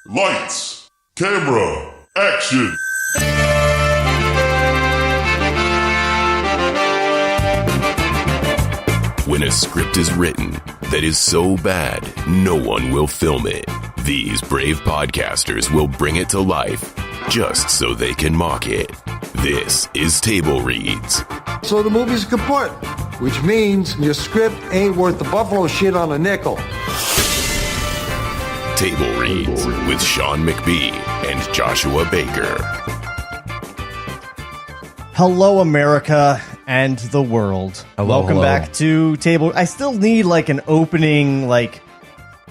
Lights, camera, action. When a script is written that is so bad, no one will film it. These brave podcasters will bring it to life just so they can mock it. This is Table Reads. So the movie's kaput, which means your script ain't worth the buffalo shit on a nickel. Table Reads with Sean McBee and Joshua Baker. Hello, America and the world. Welcome back to Table. I still need like an opening, like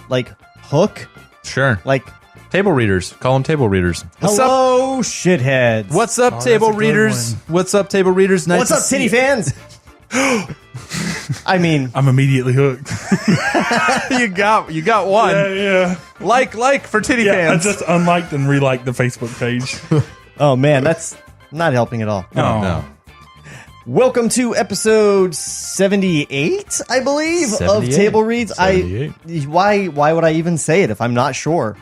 hook. Sure. Like table readers. Call them table readers. What's hello, shitheads. What's up, table readers? What's up, table readers? Nice What's up, titty fans? I mean, I'm immediately hooked. you got one. Yeah. Like for titty I fans. just unliked and reliked the Facebook page. oh man, that's not helping at all. No. Welcome to episode 78, I believe, of 78. Table Reads. 78. Why would I even say it if I'm not sure?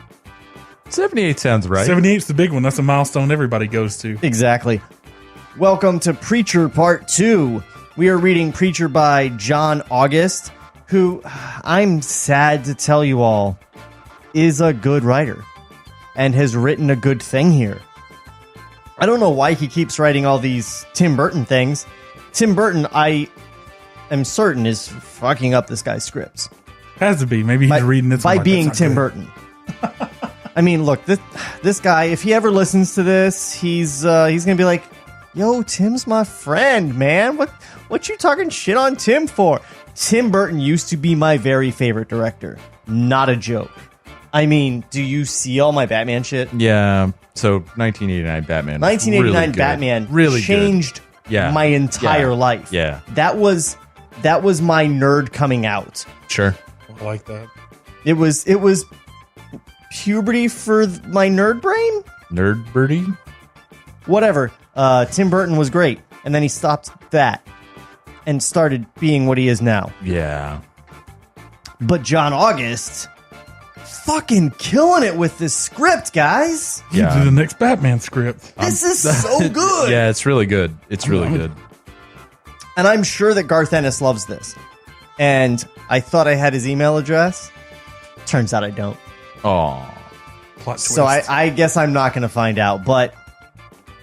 78 sounds right. 78's the big one. That's a milestone everybody goes to. Exactly. Welcome to Preacher Part 2. We are reading Preacher by John August, who, I'm sad to tell you all, is a good writer and has written a good thing here. I don't know why he keeps writing all these Tim Burton things. Tim Burton, I am certain, is fucking up this guy's scripts. Has to be. Maybe he's reading this by one like, being "That's not Tim good." Burton. I mean, look, this guy, if he ever listens to this, he's gonna be like, "Yo, Tim's my friend, man. What you talking shit on Tim for?" Tim Burton used to be my very favorite director. Not a joke. I mean, do you see all my Batman shit? Yeah. So 1989 Batman. 1989 really good. Batman really changed Yeah. my entire Yeah. life. Yeah. That was my nerd coming out. Good. Sure. I like that. It was puberty for my nerd brain. Nerd birdie. Whatever. Tim Burton was great, and then he stopped that and started being what he is now. Yeah. But John August, fucking killing it with this script, guys. You Yeah. do the next Batman script. This is so good. Yeah, it's really good. It's really good. And I'm sure that Garth Ennis loves this. And I thought I had his email address. Turns out I don't. Oh. Plot twist. So I guess I'm not going to find out. But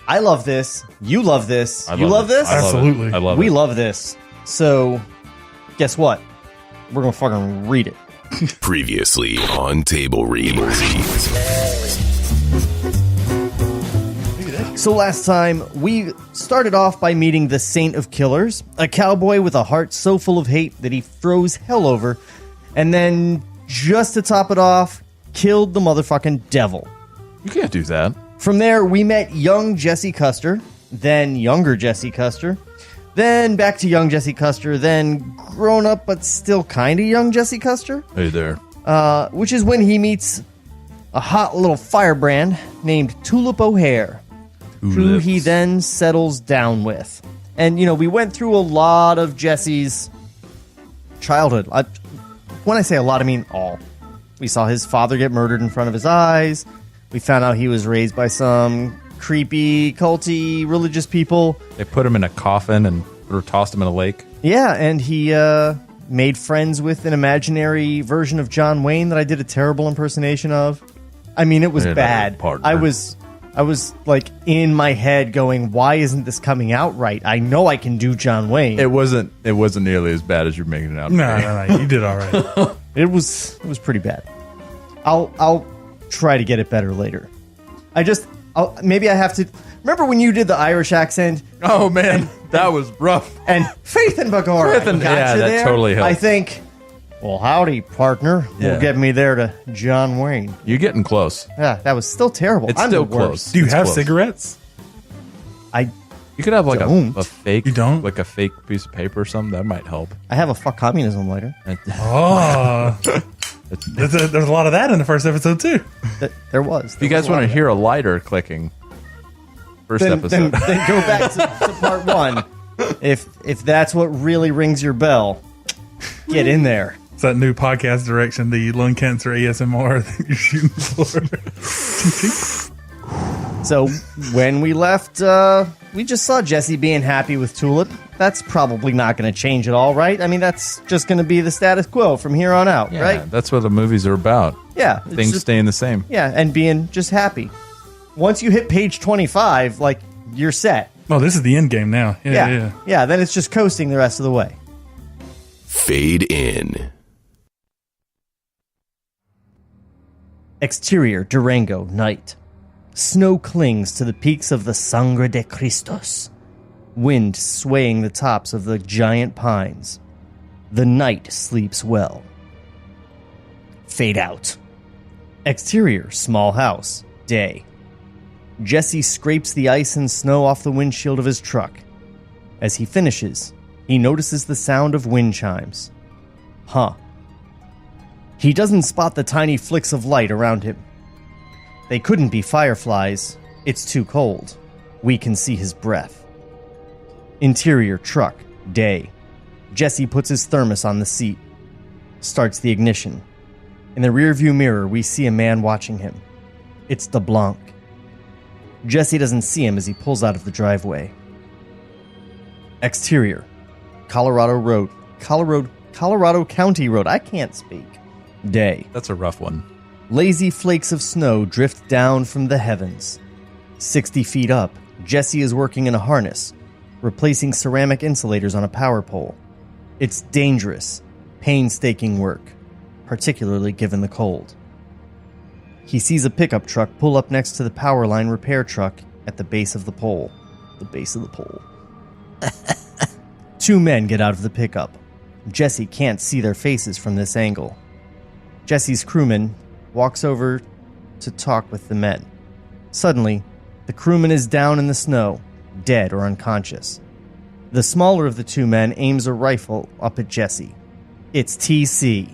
I love this. You love this. You love this? Absolutely. I love We it. love this. So guess what? We're going to fucking read it. Previously on Table Reads. So last time, we started off by meeting the Saint of Killers, a cowboy with a heart so full of hate that he throws hell over, and then, just to top it off, killed the motherfucking devil. You can't do that. From there, we met young Jesse Custer, then younger Jesse Custer, then back to young Jesse Custer, then grown up but still kind of young Jesse Custer, Hey there. which is when he meets a hot little firebrand named Tulip O'Hare, who he then settles down with. And, you know, we went through a lot of Jesse's childhood. When I say a lot, I mean all. We saw his father get murdered in front of his eyes. We found out he was raised by some creepy, culty, religious people. They put him in a coffin and tossed him in a lake. Yeah, and he made friends with an imaginary version of John Wayne that I did a terrible impersonation of. I mean, it was Yeah, bad. partner. I was like in my head going, why isn't this coming out right? I know I can do John Wayne. It wasn't nearly as bad as you're making it out. No. You did all right. It was pretty bad. I'll try to get it better later. Maybe I have to. Remember when you did the Irish accent Oh man, that was rough. and Faith and Bagora? Faith and- got yeah, you that there? totally helped. I think. Well, howdy, partner. Yeah. Will get me there to John Wayne. You're getting close. Yeah, that was still terrible. It's I'm still the worst. close. Do you It's have close. cigarettes? You could have like Don't. a fake. You don't? Like a fake piece of paper or something. That might help. I have a fuck communism lighter. Oh. There's a lot of that in the first episode, too. There was. If you guys want to hear a lighter clicking, first then episode. then go back to part one. If that's what really rings your bell, get in there. It's that new podcast direction, the lung cancer ASMR that you're shooting for. So when we left, we just saw Jesse being happy with Tulip. That's probably not going to change at all, right? I mean, that's just going to be the status quo from here on out, Yeah, right? that's what the movies are about. Yeah. Things staying the same. Yeah, and being just happy. Once you hit page 25, like, you're set. Oh, this is the end game now. Yeah. Yeah, then it's just coasting the rest of the way. Fade in. Exterior, Durango, night. Snow clings to the peaks of the Sangre de Cristos. Wind swaying the tops of the giant pines. The night sleeps well. Fade out. Exterior, small house, day. Jesse scrapes the ice and snow off the windshield of his truck. As he finishes, he notices the sound of wind chimes. Huh. He doesn't spot the tiny flicks of light around him. They couldn't be fireflies. It's too cold. We can see his breath. Interior, truck, day. Jesse puts his thermos on the seat. Starts the ignition. In the rearview mirror, we see a man watching him. It's DeBlanc. Jesse doesn't see him as he pulls out of the driveway. Exterior, Colorado Road. Colorado County Road. I can't speak. Day. That's a rough one. Lazy flakes of snow drift down from the heavens. 60 feet up, Jesse is working in a harness, replacing ceramic insulators on a power pole. It's dangerous, painstaking work, particularly given the cold. He sees a pickup truck pull up next to the power line repair truck at the base of the pole. The base of the pole. Two men get out of the pickup. Jesse can't see their faces from this angle. Jesse's crewman walks over to talk with the men. Suddenly, the crewman is down in the snow, dead or unconscious. The smaller of the two men aims a rifle up at Jesse. It's TC.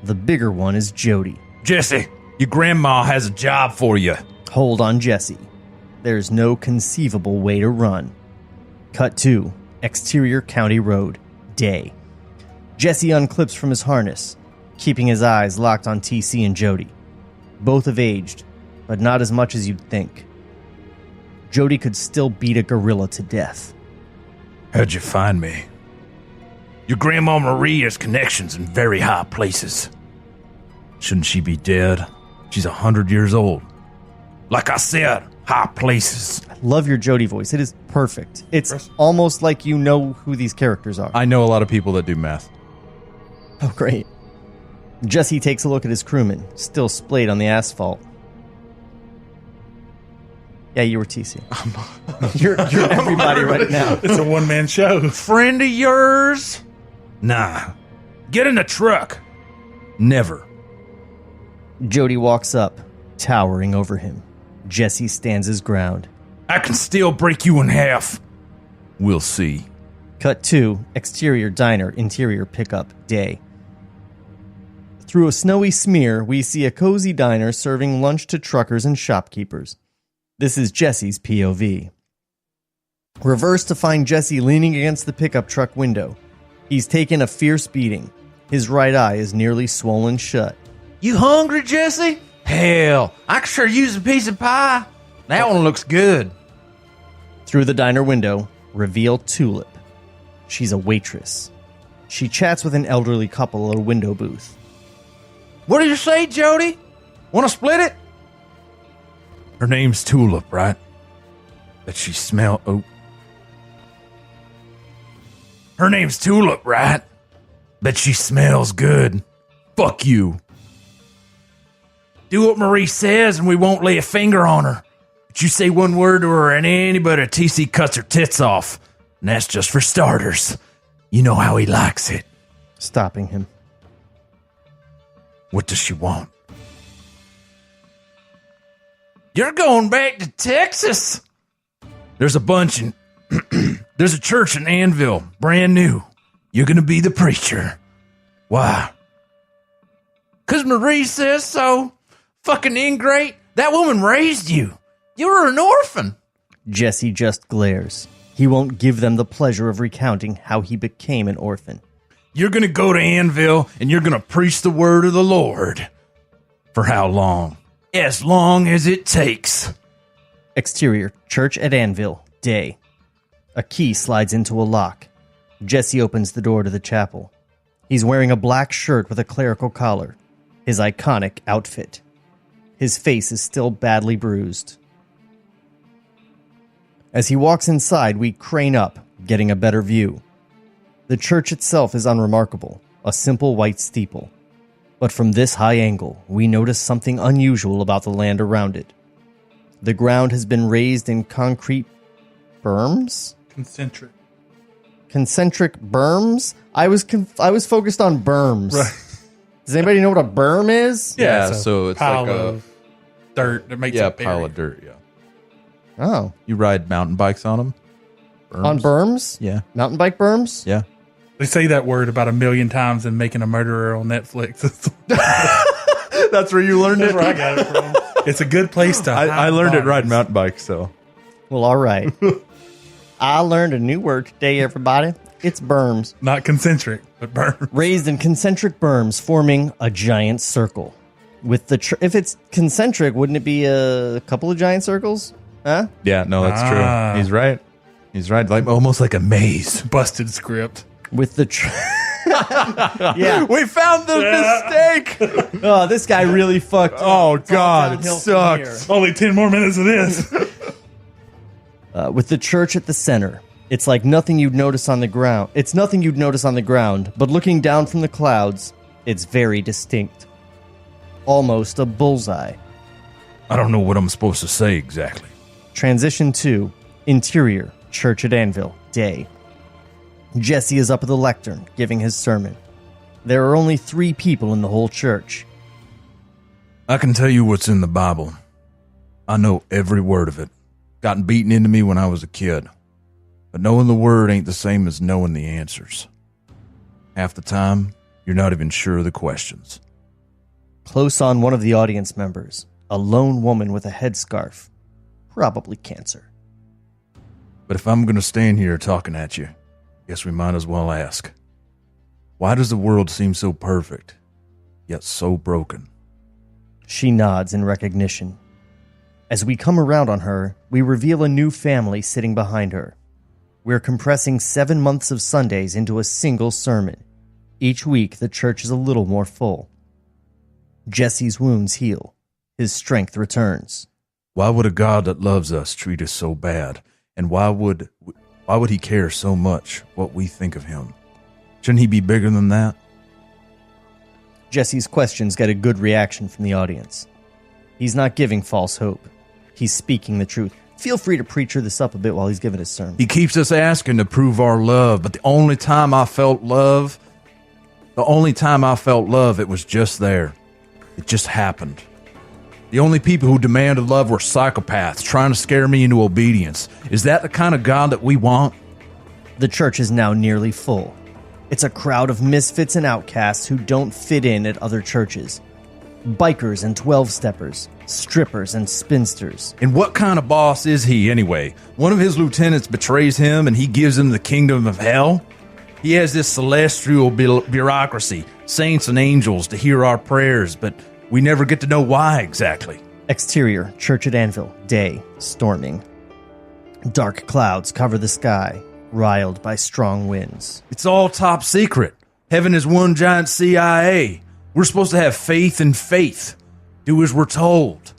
The bigger one is Jody. Jesse, your grandma has a job for you. Hold on, Jesse. There's no conceivable way to run. Cut 2. Exterior County Road. Day. Jesse unclips from his harness, keeping his eyes locked on TC and Jody. Both have aged, but not as much as you'd think. Jody could still beat a gorilla to death. How'd you find me? Your grandma Marie has connections in very high places. Shouldn't she be dead? She's 100 years old. Like I said, high places. I love your Jody voice. It is perfect. It's almost like you know who these characters are. I know a lot of people that do math. Oh, great. Jesse takes a look at his crewman, still splayed on the asphalt. Yeah, you were TC. You're everybody right now. It's a one-man show. Friend of yours? Nah. Get in the truck. Never. Jody walks up, towering over him. Jesse stands his ground. I can still break you in half. We'll see. Cut 2, exterior diner, interior pickup, day. Through a snowy smear, we see a cozy diner serving lunch to truckers and shopkeepers. This is Jesse's POV. Reverse to find Jesse leaning against the pickup truck window. He's taken a fierce beating. His right eye is nearly swollen shut. You hungry, Jesse? Hell, I could sure use a piece of pie. That one looks good. Through the diner window, reveal Tulip. She's a waitress. She chats with an elderly couple at a window booth. What did you say, Jody? Want to split it? Her name's Tulip, right? But she smell... Oh. Her name's Tulip, right? Bet she smells good. Fuck you. Do what Marie says and we won't lay a finger on her. But you say one word to her and anybody at TC cuts her tits off. And that's just for starters. You know how he likes it. Stopping him. What does she want? You're going back to Texas. There's a bunch in... There's a church in Anvil, brand new. You're going to be the preacher. Why? Because Marie says so. Fucking ingrate. That woman raised you. You were an orphan. Jesse just glares. He won't give them the pleasure of recounting how he became an orphan. You're going to go to Anvil and you're going to preach the word of the Lord. For how long? As long as it takes. Exterior, church at Anvil, day. A key slides into a lock. Jesse opens the door to the chapel. He's wearing a black shirt with a clerical collar, his iconic outfit. His face is still badly bruised. As he walks inside, we crane up, getting a better view. The church itself is unremarkable, a simple white steeple. But from this high angle, we notice something unusual about the land around it. The ground has been raised in concrete berms? Concentric. Concentric berms? I was focused on berms. Right. Does anybody know what a berm is? Yeah, so it's pile like a of dirt that makes yeah a barrier. pile of dirt. Yeah, Oh. you ride mountain bikes on them. On berms? Yeah, Mountain bike berms? yeah. They say that word about 1 million times in Making a Murderer on Netflix. That's where you learned That's it. where I got it from. It's a good place to hide I learned it bodies. riding mountain bikes. So Well, all right. I learned a new word today, everybody. It's berms. Not concentric, but burn. Raised in concentric berms, forming a giant circle. With the if it's concentric, wouldn't it be a couple of giant circles? Huh? yeah, no, that's Ah. true. He's right. He's right. Like almost like a maze. Busted script. With the yeah. We found the mistake. Oh, this guy really fucked up. Oh It's all God, it downhill from here. sucks. Only 10 more minutes of this. With the church at the center, it's like nothing you'd notice on the ground. It's nothing you'd notice on the ground, but looking down from the clouds, it's very distinct. Almost a bullseye. I don't know what I'm supposed to say exactly. Transition to interior, church at Anvil, day. Jesse is up at the lectern, giving his sermon. There are only 3 people in the whole church. I can tell you what's in the Bible. I know every word of it. Gotten beaten into me when I was a kid. But knowing the word ain't the same as knowing the answers. Half the time, you're not even sure of the questions. Close on one of the audience members, a lone woman with a headscarf. Probably cancer. But if I'm going to stand here talking at you, guess we might as well ask. Why does the world seem so perfect, yet so broken? She nods in recognition. As we come around on her, we reveal a new family sitting behind her. We're compressing 7 months of Sundays into a single sermon. Each week, the church is a little more full. Jesse's wounds heal. His strength returns. Why would a God that loves us treat us so bad? And why would he care so much what we think of him? Shouldn't he be bigger than that? Jesse's questions get a good reaction from the audience. He's not giving false hope. He's speaking the truth. Feel free to preacher this up a bit while he's giving his sermon. He keeps us asking to prove our love, but the only time I felt love, it was just there. It just happened. The only people who demanded love were psychopaths trying to scare me into obedience. Is that the kind of God that we want? The church is now nearly full. It's a crowd of misfits and outcasts who don't fit in at other churches. Bikers and 12-steppers, strippers and spinsters. And what kind of boss is he anyway? One of his lieutenants betrays him and he gives him the kingdom of hell? He has this celestial bureaucracy, saints and angels to hear our prayers, but we never get to know why exactly. Exterior, church at Anvil, day, storming. Dark clouds cover the sky, riled by strong winds. It's all top secret. Heaven is one giant CIA. We're supposed to have faith in faith. Do as we're told.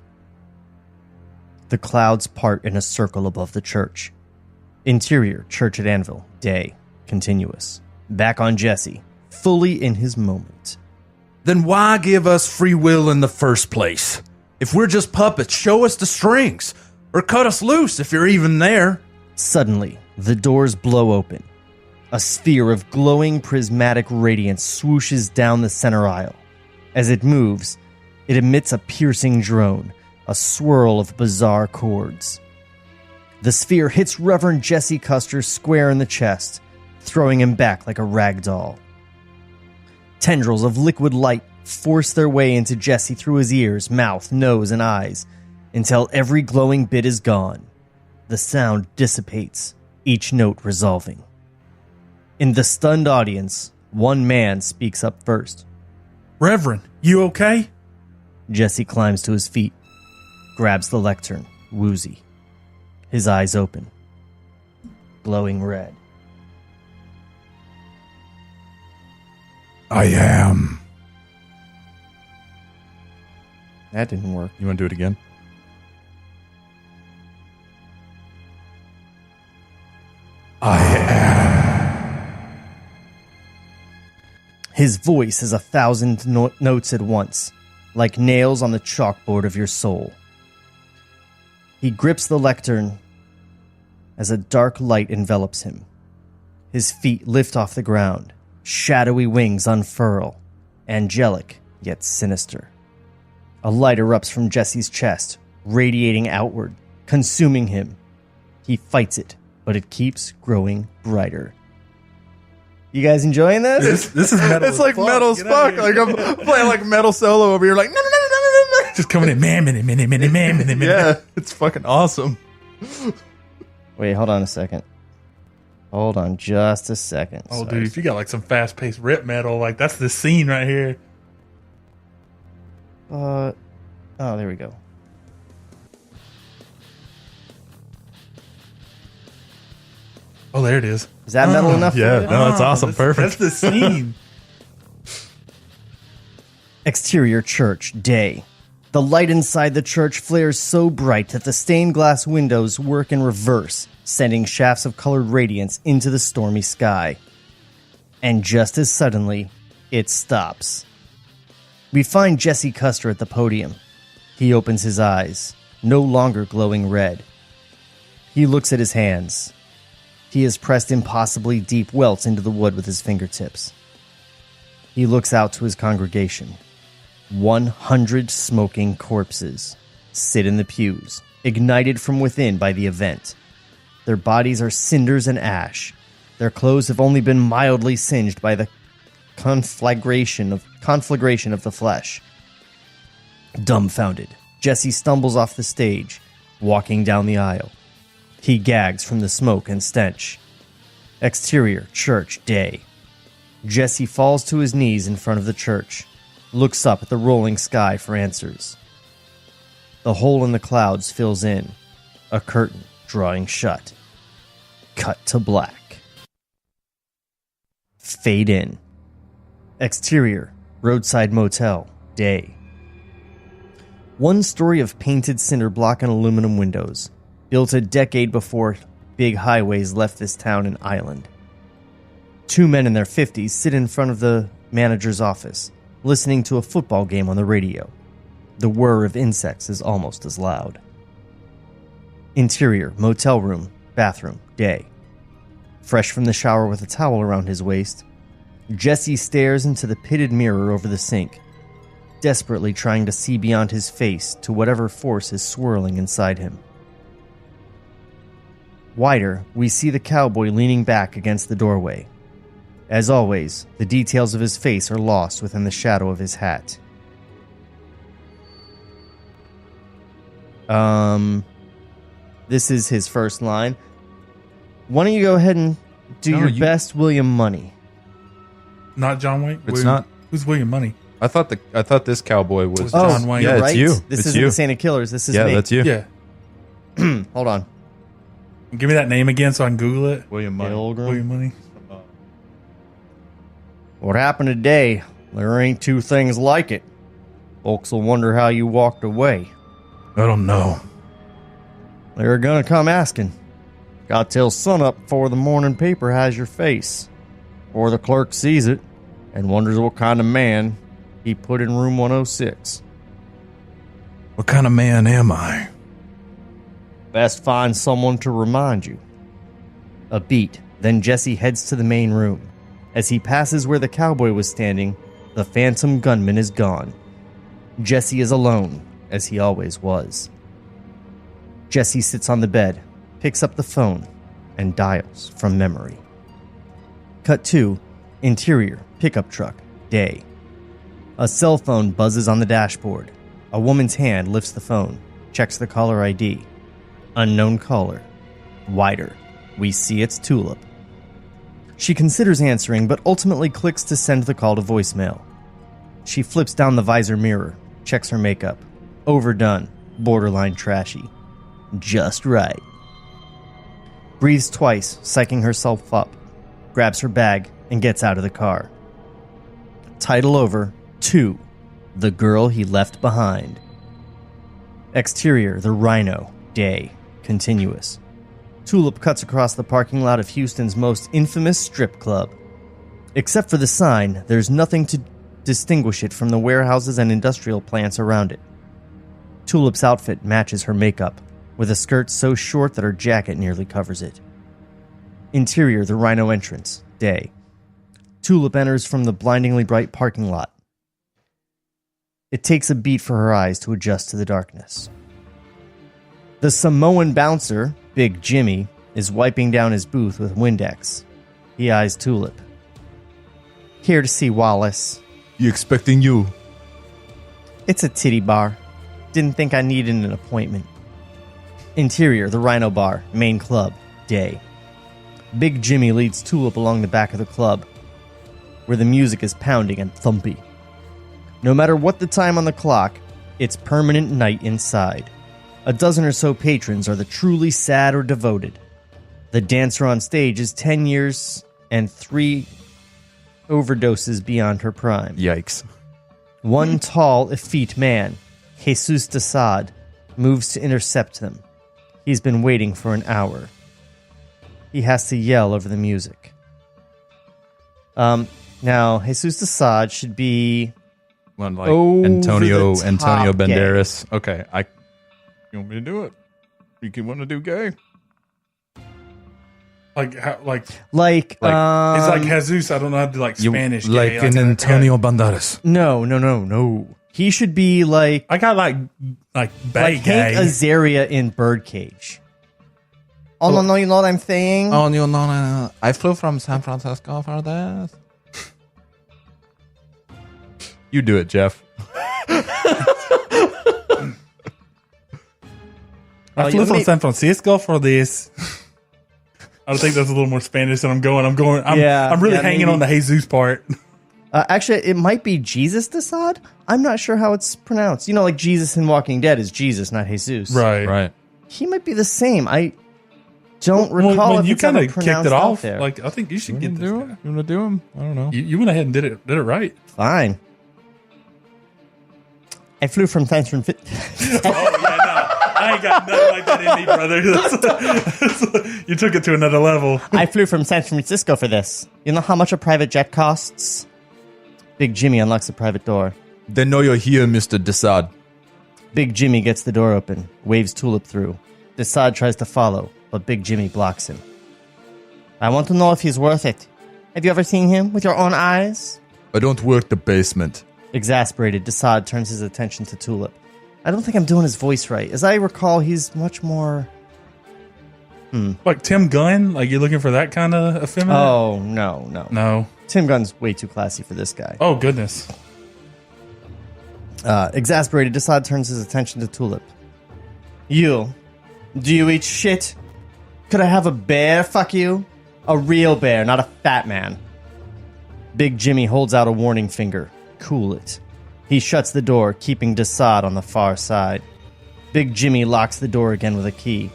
The clouds part in a circle above the church. Interior, church at Anvil, day, continuous. Back on Jesse, fully in his moment. Then why give us free will in the first place? If we're just puppets, show us the strings. Or cut us loose if you're even there. Suddenly, the doors blow open. A sphere of glowing prismatic radiance swooshes down the center aisle. As it moves, it emits a piercing drone, a swirl of bizarre chords. The sphere hits Reverend Jesse Custer square in the chest, throwing him back like a rag doll. Tendrils of liquid light force their way into Jesse through his ears, mouth, nose, and eyes, until every glowing bit is gone. The sound dissipates, each note resolving. In the stunned audience, One man speaks up first. Reverend, you okay? Jesse climbs to his feet, grabs the lectern, woozy. His eyes open, glowing red. I am. That didn't work. You want to do it again? I am. His voice is 1,000 notes at once, like nails on the chalkboard of your soul. He grips the lectern as a dark light envelops him. His feet lift off the ground, shadowy wings unfurl, angelic yet sinister. A light erupts from Jesse's chest, radiating outward, consuming him. He fights it, but it keeps growing brighter. You guys enjoying this? This is metal. It's like metal as Get out fuck. of here. Like I'm playing like metal solo over here. Like no. Just coming in, man. Yeah, it's fucking awesome. Wait, hold on a second. Hold on just a second. Oh, Sorry. dude, if you got like some fast-paced rip metal, like that's the scene right here. Oh, there we go. Oh, there it is. Is that metal enough for yeah, you? no, that's awesome. Perfect. That's the scene. Exterior church, day. The light inside the church flares so bright that the stained glass windows work in reverse, sending shafts of colored radiance into the stormy sky. And just as suddenly, it stops. We find Jesse Custer at the podium. He opens his eyes, no longer glowing red. He looks at his hands. He has pressed impossibly deep welts into the wood with his fingertips. He looks out to his congregation. 100 smoking corpses sit in the pews, ignited from within by the event. Their bodies are cinders and ash. Their clothes have only been mildly singed by the conflagration of the flesh. Dumbfounded, Jesse stumbles off the stage, walking down the aisle. He gags from the smoke and stench. Exterior church, day. Jesse falls to his knees in front of the church, looks up at the rolling sky for answers. The hole in the clouds fills in, a curtain drawing shut. Cut to black. Fade in. Exterior, roadside motel, day. One story of painted cinder block and aluminum windows, built a decade before big highways left this town an island. Two men in their 50s sit in front of the manager's office, listening to a football game on the radio. The whir of insects is almost as loud. Interior, motel room, bathroom, day. Fresh from the shower with a towel around his waist, Jesse stares into the pitted mirror over the sink, desperately trying to see beyond his face to whatever force is swirling inside him. Wider, we see the cowboy leaning back against the doorway. As always, the details of his face are lost within the shadow of his hat. This is his first line. Why don't you go ahead and do your best, William Money? Not John Wayne. It's not. Who's William Money? I thought this cowboy was John Wayne. Yeah, You're it's right. you. This It's isn't you. the Santa Killers. This is Yeah, me. that's you. Yeah. Hold on. Give me that name again so I can Google it. William Money. Pilgrim. William Money. What happened today? There ain't two things like it. Folks will wonder how you walked away. I don't know. They're gonna come asking. Got till sunup before the morning paper has your face. Or the clerk sees it and wonders what kind of man he put in room 106. What kind of man am I? Best find someone to remind you. A beat, then Jesse heads to the main room. As he passes where the cowboy was standing, the phantom gunman is gone. Jesse is alone, as he always was. Jesse sits on the bed, picks up the phone, and dials from memory. Cut 2, interior, pickup truck, day. A cell phone buzzes on the dashboard. A woman's hand lifts the phone, checks the caller ID. Unknown caller. Wider. We see it's Tulip. She considers answering, but ultimately clicks to send the call to voicemail. She flips down the visor mirror, checks her makeup. Overdone, borderline trashy. Just right. Breathes twice, psyching herself up. Grabs her bag and gets out of the car. Title over, 2, The Girl He Left Behind. Exterior, the Rhino, day, continuous. Tulip cuts across the parking lot of Houston's most infamous strip club. Except for the sign, there's nothing to distinguish it from the warehouses and industrial plants around it. Tulip's outfit matches her makeup, with a skirt so short that her jacket nearly covers it. Interior, the Rhino entrance, day. Tulip enters from the blindingly bright parking lot. It takes a beat for her eyes to adjust to the darkness. The Samoan bouncer, Big Jimmy, is wiping down his booth with Windex. He eyes Tulip. Here to see Wallace. You expecting you? It's a titty bar. Didn't think I needed an appointment. Interior, the Rhino Bar, main club, day. Big Jimmy leads Tulip along the back of the club, where the music is pounding and thumpy. No matter what the time on the clock, it's permanent night inside. A dozen or so patrons are the truly sad or devoted. The dancer on stage is 10 years and 3 overdoses beyond her prime. Yikes. One tall, effete man, Jesus Desaad, moves to intercept them. He's been waiting for an hour. He has to yell over the music. Now, Jesus Desaad should be One like over Antonio the top Banderas. Okay, you want me to do it? You want to do gay? Like like it's like Jesus. I don't know how to do like Spanish. Like gay. an Antonio Banderas. No. He should be like I got like like gay. Hank Azaria in Birdcage. Oh no, you know what I'm saying? Oh no! I flew from San Francisco for this. You do it, Jeff. I flew from San Francisco for this. I think that's a little more Spanish than I'm going. I'm really hanging on the Jesus part. Actually, it might be Jesus Desaad. I'm not sure how it's pronounced. You know, like Jesus in Walking Dead is Jesus, not Jesus. Right. He might be the same. I don't recall if you it's ever kind of kicked pronounced it out off. there. Like I think you should get this. You want to do him? I don't know. You went ahead and did it right. Fine. I flew from San Francisco. Oh yeah, no. I ain't got nothing like that in me, brother. You took it to another level. I flew from San Francisco for this. You know how much a private jet costs? Big Jimmy unlocks the private door. They know you're here, Mr. Desaad. Big Jimmy gets the door open, waves Tulip through. Desaad tries to follow, but Big Jimmy blocks him. I want to know if he's worth it. Have you ever seen him with your own eyes? I don't work the basement. Exasperated, Desaad turns his attention to Tulip. I don't think I'm doing his voice right. As I recall, he's much more... Like Tim Gunn? Like you're looking for that kind of effeminate? Oh, no. No. Tim Gunn's way too classy for this guy. Oh, goodness. Exasperated, Desaad turns his attention to Tulip. You. Do you eat shit? Could I have a bear, fuck you? A real bear, not a fat man. Big Jimmy holds out a warning finger. Cool it. He shuts the door, keeping Desaad on the far side. Big Jimmy locks the door again with a key.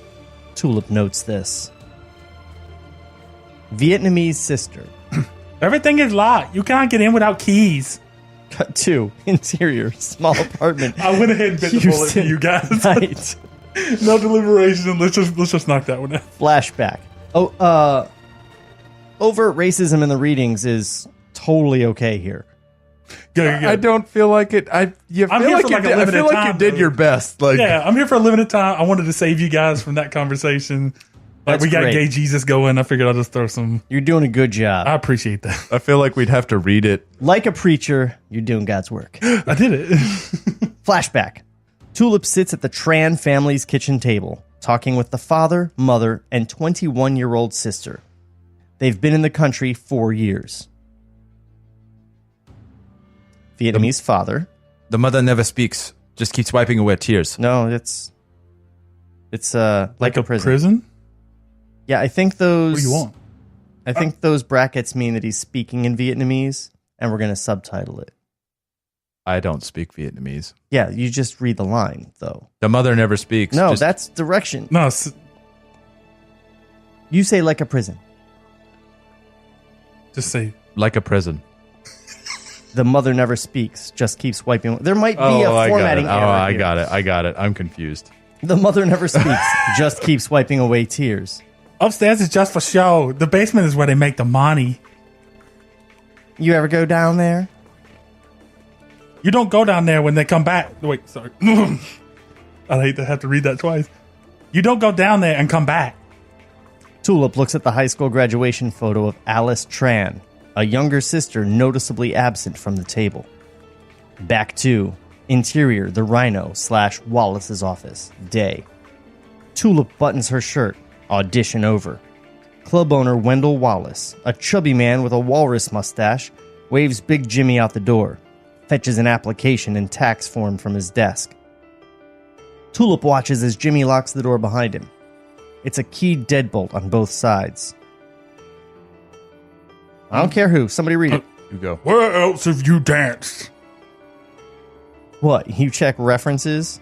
Tulip notes this. Vietnamese sister. Everything is locked. You can't get in without keys. Cut 2. Interior. Small apartment. I went ahead and bit the bullet for you guys. Right. No deliberation. Let's just knock that one out. Flashback. Overt racism in the readings is totally okay here. Good. I don't feel like it. I feel like you did your best. Like, yeah, I'm here for a limited time. I wanted to save you guys from that conversation. Like That's we got great. gay Jesus going. I figured I'll just throw some. You're doing a good job. I appreciate that. I feel like we'd have to read it. Like a preacher, you're doing God's work. I did it. Flashback. Tulip sits at the Tran family's kitchen table, talking with the father, mother, and 21-year-old sister. They've been in the country 4 years. Vietnamese father. The mother never speaks. Just keeps wiping away tears. No, it's like a prison. Prison? Yeah, I think those... What do you want? I think those brackets mean that he's speaking in Vietnamese, and we're going to subtitle it. I don't speak Vietnamese. Yeah, you just read the line, though. The mother never speaks. No, that's direction. No, you say like a prison. just say like a prison. The mother never speaks, just keeps wiping. There might be a formatting error. I here. got it. I'm confused. The mother never speaks, just keeps wiping away tears. upstairs is just for show. The basement is where they make the money. You ever go down there? You don't go down there when they come back. Wait, sorry. I hate to have to read that twice. You don't go down there and come back. Tulip looks at the high school graduation photo of Alice Tran, a younger sister noticeably absent from the table. Back to interior, the Rhino / Wallace's office, day. Tulip buttons her shirt, audition over. Club owner Wendell Wallace, a chubby man with a walrus mustache, waves Big Jimmy out the door, fetches an application and tax form from his desk. Tulip watches as Jimmy locks the door behind him. It's a keyed deadbolt on both sides. I don't care who. Somebody read it. You go. Where else have you danced? What? You check references?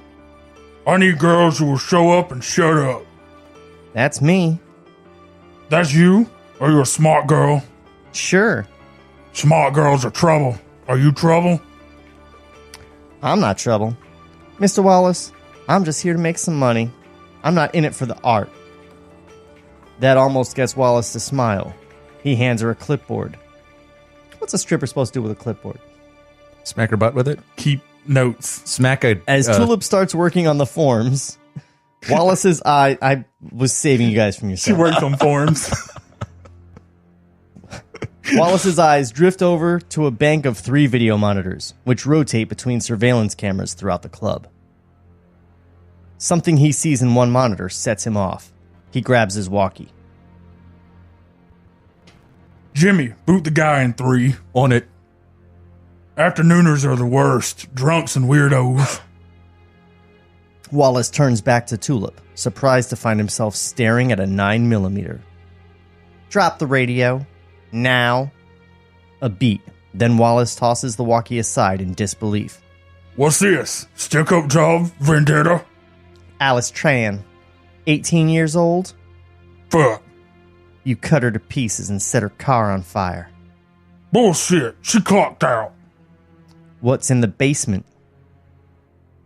I need girls who will show up and shut up. That's me. That's you? Are you a smart girl? Sure. Smart girls are trouble. Are you trouble? I'm not trouble. Mr. Wallace, I'm just here to make some money. I'm not in it for the art. That almost gets Wallace to smile. He hands her a clipboard. What's a stripper supposed to do with a clipboard? Smack her butt with it? Keep notes. Smack a... As Tulip starts working on the forms, Wallace's eye... I was saving you guys from She yourself. works on forms. Wallace's eyes drift over to a bank of 3 video monitors, which rotate between surveillance cameras throughout the club. Something he sees in one monitor sets him off. He grabs his walkie. Jimmy, boot the guy in 3. On it. Afternooners are the worst. Drunks and weirdos. Wallace turns back to Tulip, surprised to find himself staring at a 9mm. Drop the radio. Now. A beat. Then Wallace tosses the walkie aside in disbelief. What's this? Stick-up job? Vendetta? Alice Tran, 18 years old. Fuck. You cut her to pieces and set her car on fire. Bullshit. She clocked out. What's in the basement?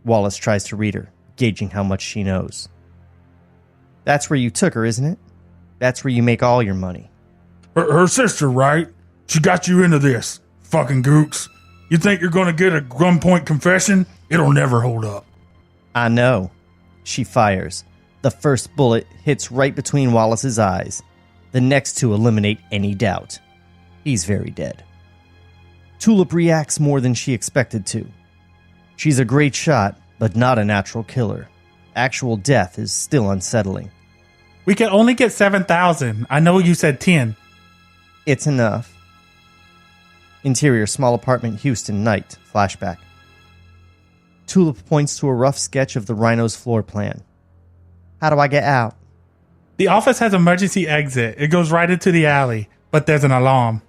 Wallace tries to read her, gauging how much she knows. That's where you took her, isn't it? That's where you make all your money. Her sister, right? She got you into this. Fucking gooks. You think you're gonna get a gunpoint confession? It'll never hold up. I know. She fires. The first bullet hits right between Wallace's eyes. The next 2 eliminate any doubt. He's very dead. Tulip reacts more than she expected to. She's a great shot, but not a natural killer. Actual death is still unsettling. We can only get 7,000. I know you said 10. It's enough. Interior, small apartment, Houston, night, flashback. Tulip points to a rough sketch of the Rhino's floor plan. How do I get out? The office has emergency exit. It goes right into the alley, but there's an alarm.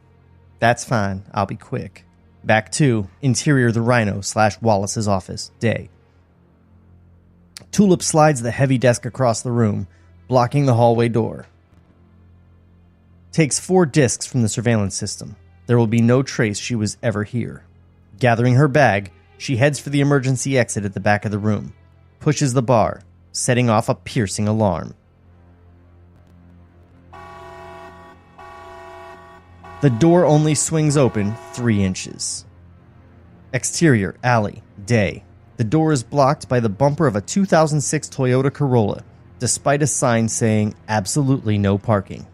That's fine. I'll be quick. Back to interior, the Rhino / Wallace's office, day. Tulip slides the heavy desk across the room, blocking the hallway door. Takes 4 discs from the surveillance system. There will be no trace she was ever here. Gathering her bag, she heads for the emergency exit at the back of the room. Pushes the bar, setting off a piercing alarm. The door only swings open 3 inches. Exterior, alley, day. The door is blocked by the bumper of a 2006 Toyota Corolla, despite a sign saying absolutely no parking.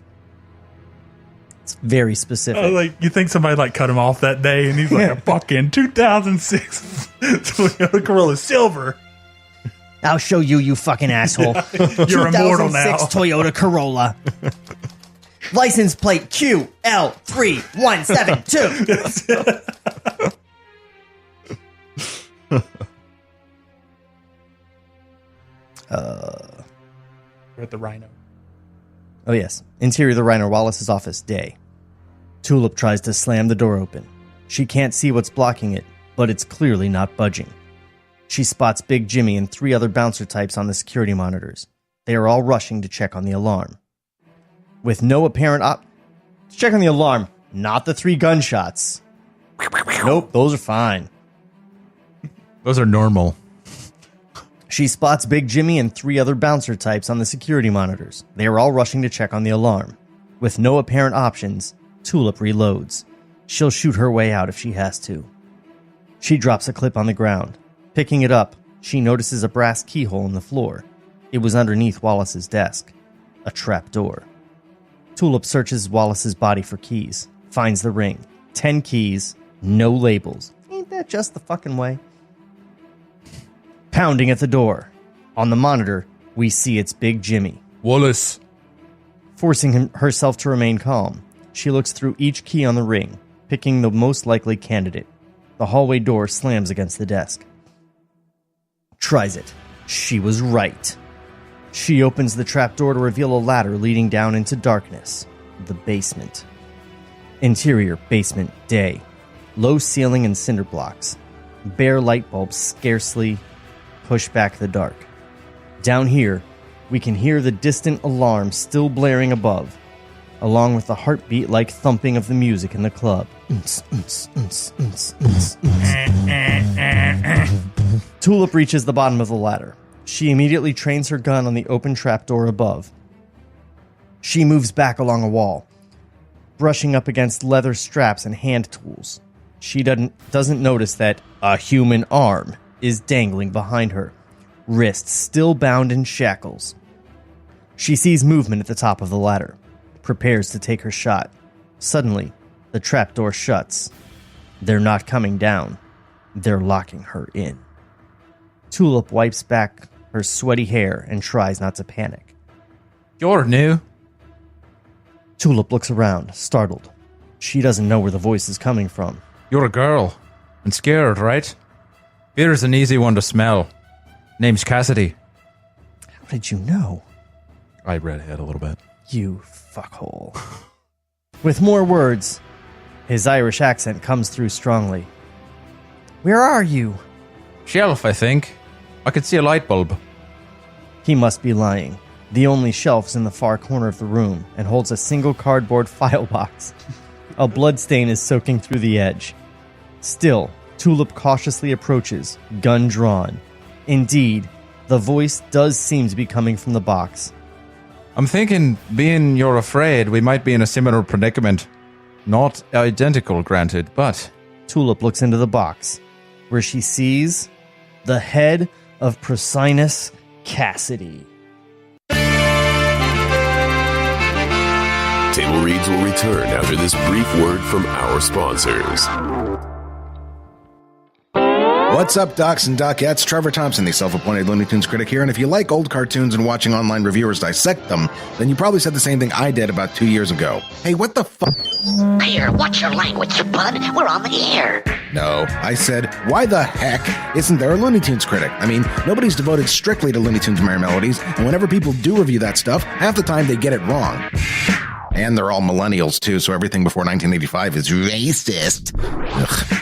It's very specific. You think somebody cut him off that day, and he's like a fucking 2006 Toyota Corolla silver. I'll show you, you fucking asshole. You're immortal now. 2006 Toyota Corolla. License plate QL3172. We're at the Rhino. Oh, yes. Interior of the Reiner Wallace's office, day. Tulip tries to slam the door open. She can't see what's blocking it, but it's clearly not budging. She spots Big Jimmy and 3 other bouncer types on the security monitors. They are all rushing to check on the alarm. With no apparent check on the alarm, not the 3 gunshots. Nope, those are fine. Those are normal. She spots Big Jimmy and 3 other bouncer types on the security monitors. They are all rushing to check on the alarm. With no apparent options, Tulip reloads. She'll shoot her way out if she has to. She drops a clip on the ground. Picking it up, she notices a brass keyhole in the floor. It was underneath Wallace's desk. A trap door. Tulip searches Wallace's body for keys. Finds the ring. 10 keys, no labels. Ain't that just the fucking way? Pounding at the door. On the monitor, we see it's Big Jimmy. Wallace. Forcing herself to remain calm, she looks through each key on the ring, picking the most likely candidate. The hallway door slams against the desk. Tries it. She was right. She opens the trapdoor to reveal a ladder leading down into darkness. The basement. Interior, basement, day. Low ceiling and cinder blocks. Bare light bulbs scarcely push back the dark. Down here, we can hear the distant alarm still blaring above, along with the heartbeat-like thumping of the music in the club. Tulip reaches the bottom of the ladder. She immediately trains her gun on the open trapdoor above. She moves back along a wall, brushing up against leather straps and hand tools. She doesn't notice that a human arm is dangling behind her, wrists still bound in shackles. She sees movement at the top of the ladder, prepares to take her shot. Suddenly, the trapdoor shuts. They're not coming down. They're locking her in. Tulip wipes back her sweaty hair and tries not to panic. You're new. Tulip looks around, startled. She doesn't know where the voice is coming from. You're a girl. And scared, right? Fear's an easy one to smell. Name's Cassidy. How did you know? I read ahead a little bit. You fuckhole. With more words, his Irish accent comes through strongly. Where are you? Shelf, I think. I could see a light bulb. He must be lying. The only shelf's in the far corner of the room and holds a single cardboard file box. A bloodstain is soaking through the edge. Still, Tulip cautiously approaches, gun drawn. Indeed, the voice does seem to be coming from the box. I'm thinking, being you're afraid, we might be in a similar predicament. Not identical, granted, but... Tulip looks into the box, where she sees the head of Procinus Cassidy. Table Reads will return after this brief word from our sponsors. What's up, docs and docettes? Trevor Thompson, the self-appointed Looney Tunes critic here, and if you like old cartoons and watching online reviewers dissect them, then you probably said the same thing I did about 2 years ago. Hey, what the fuck? Here, watch your language, bud. We're on the air. No, I said, why the heck isn't there a Looney Tunes critic? I mean, nobody's devoted strictly to Looney Tunes Merry Melodies, and whenever people do review that stuff, half the time they get it wrong. And they're all millennials, too, so everything before 1985 is racist. Ugh.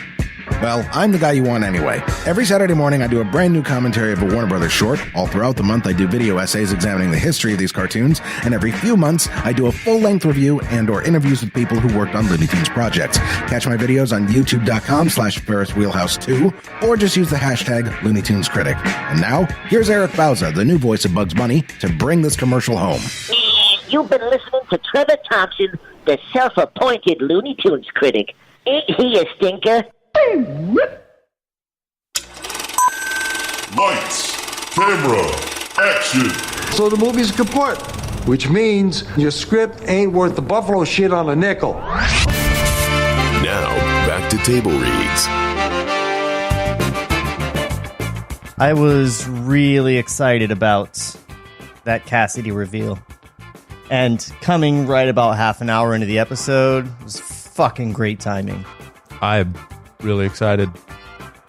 Well, I'm the guy you want anyway. Every Saturday morning, I do a brand new commentary of a Warner Brothers short. All throughout the month, I do video essays examining the history of these cartoons. And every few months, I do a full-length review and or interviews with people who worked on Looney Tunes projects. Catch my videos on youtube.com/FerrisWheelhouse2 or just use the hashtag Looney Tunes Critic. And now, here's Eric Bauza, the new voice of Bugs Bunny, to bring this commercial home. You've been listening to Trevor Thompson, the self-appointed Looney Tunes critic. Ain't he a stinker? Lights, camera, action. So the movie's kaput, which means your script ain't worth the buffalo shit on a nickel. Now, back to Table Reads. I was really excited about that Cassidy reveal. And coming right about half an hour into the episode was fucking great timing. I'm really excited.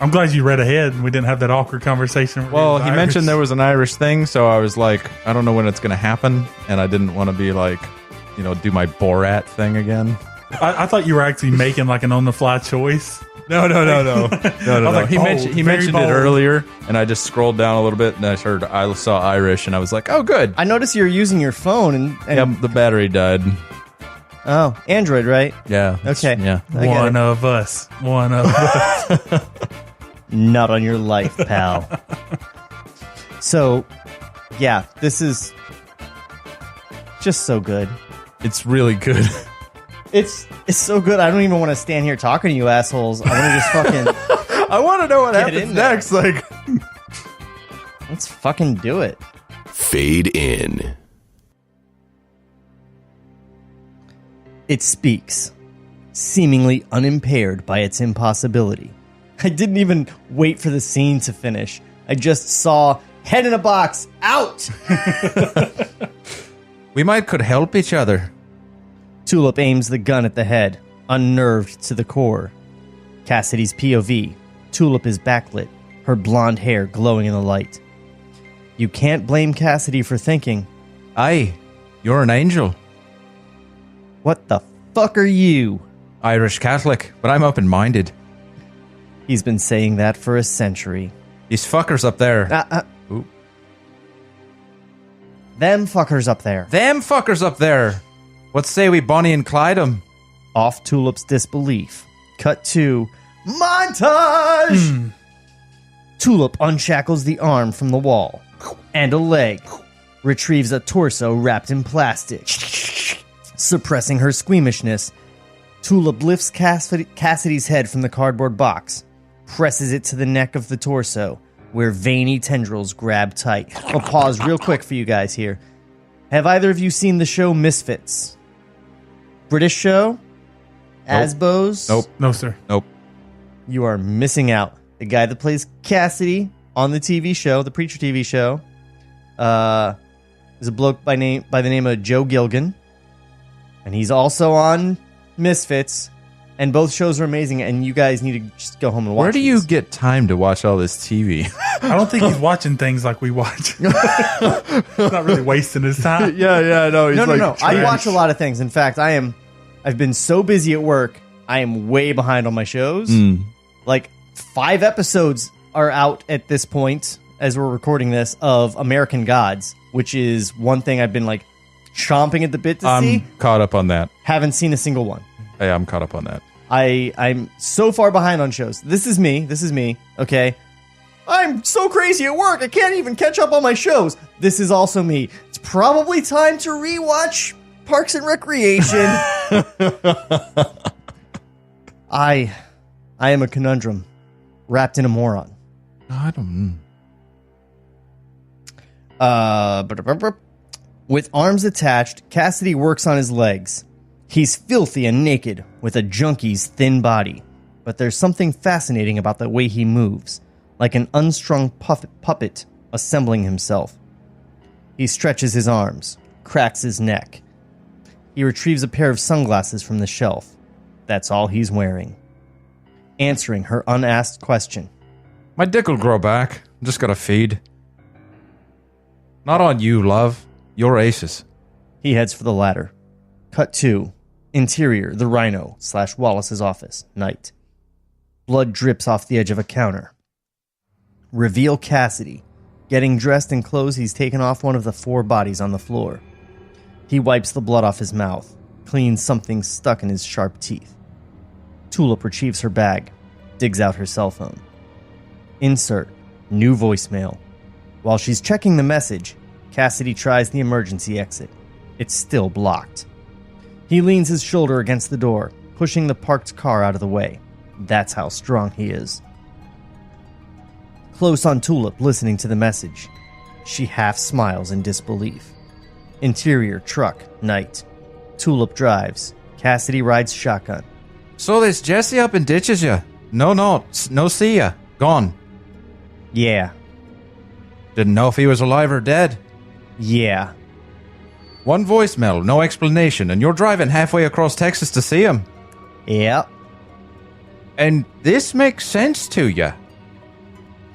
I'm glad you read ahead and we didn't have that awkward conversation. Well, he mentioned there was an Irish thing, so I was like, I don't know when it's going to happen, and I didn't want to be like, do my Borat thing again. I thought you were actually making like an on-the-fly choice. No. Like, he mentioned bold. it earlier, and I just scrolled down a little bit, and I saw Irish, and I was like, oh, good. I noticed you're using your phone, and Yeah, the battery died. Oh, Android, right? Yeah. Okay. Yeah. One of us. Not on your life, pal. So, yeah, this is just so good. It's really good. It's so good. I don't even want to stand here talking to you assholes. I want to just fucking. I want to know what Get happens in there. next. Like, Let's fucking do it. Fade in. It speaks, seemingly unimpaired by its impossibility. I didn't even wait for the scene to finish. I just saw head in a box, out! We could help each other. Tulip aims the gun at the head, unnerved to the core. Cassidy's POV. Tulip is backlit, her blonde hair glowing in the light. You can't blame Cassidy for thinking, Aye, you're an angel. what the fuck are you? Irish Catholic, but I'm open-minded. He's been saying that for a century. These fuckers up there. Them fuckers up there. Them fuckers up there. What say we Bonnie and Clyde 'em? Off Tulip's disbelief. Cut to montage! Tulip unshackles the arm from the wall and a leg, retrieves a torso wrapped in plastic. Suppressing her squeamishness, Tulip lifts Cassidy's head from the cardboard box, presses it to the neck of the torso, where veiny tendrils grab tight. I'll pause real quick for you guys here. Have either of you seen the show Misfits? British show? Asbos? Nope. No, sir. Nope. You are missing out. The guy that plays Cassidy on the TV show, the Preacher TV show, is a bloke by the name of Joe Gilgan. And he's also on Misfits. And both shows are amazing, and you guys need to just go home and watch Where do you these. get time to watch all this TV? I don't think he's watching things like we watch. He's not really wasting his time. yeah, no. No. I watch a lot of things. In fact, I've been so busy at work, I am way behind on my shows. Like 5 episodes are out at this point, as we're recording this, of American Gods, which is one thing I've been like chomping at the bit to see. I'm caught up on that. Haven't seen a single one. Hey, I'm caught up on that. I'm so far behind on shows. This is me, okay? I'm so crazy at work, I can't even catch up on my shows. This is also me. It's probably time to rewatch Parks and Recreation. I am a conundrum wrapped in a moron. I don't. With arms attached, Cassidy works on his legs. He's filthy and naked, with a junkie's thin body. But there's something fascinating about the way he moves, like an unstrung puppet assembling himself. He stretches his arms, cracks his neck. He retrieves a pair of sunglasses from the shelf. That's all he's wearing. Answering her unasked question. My dick'll grow back. Just gotta feed. Not on you, love. You're aces. He heads for the ladder. Cut 2. Interior, the Rhino / Wallace's office. Night. Blood drips off the edge of a counter. Reveal Cassidy, getting dressed in clothes he's taken off one of the 4 bodies on the floor. He wipes the blood off his mouth, cleans something stuck in his sharp teeth. Tulip retrieves her bag, digs out her cell phone. Insert, new voicemail. While she's checking the message, Cassidy tries the emergency exit. It's still blocked. He leans his shoulder against the door, pushing the parked car out of the way. That's how strong he is. Close on Tulip, listening to the message. She half smiles in disbelief. Interior, truck, night. Tulip drives. Cassidy rides shotgun. So this Jesse up and ditches ya? No see ya. Gone. Yeah. Didn't know if he was alive or dead. Yeah. One voicemail, no explanation, and you're driving halfway across Texas to see him. Yep. And this makes sense to ya.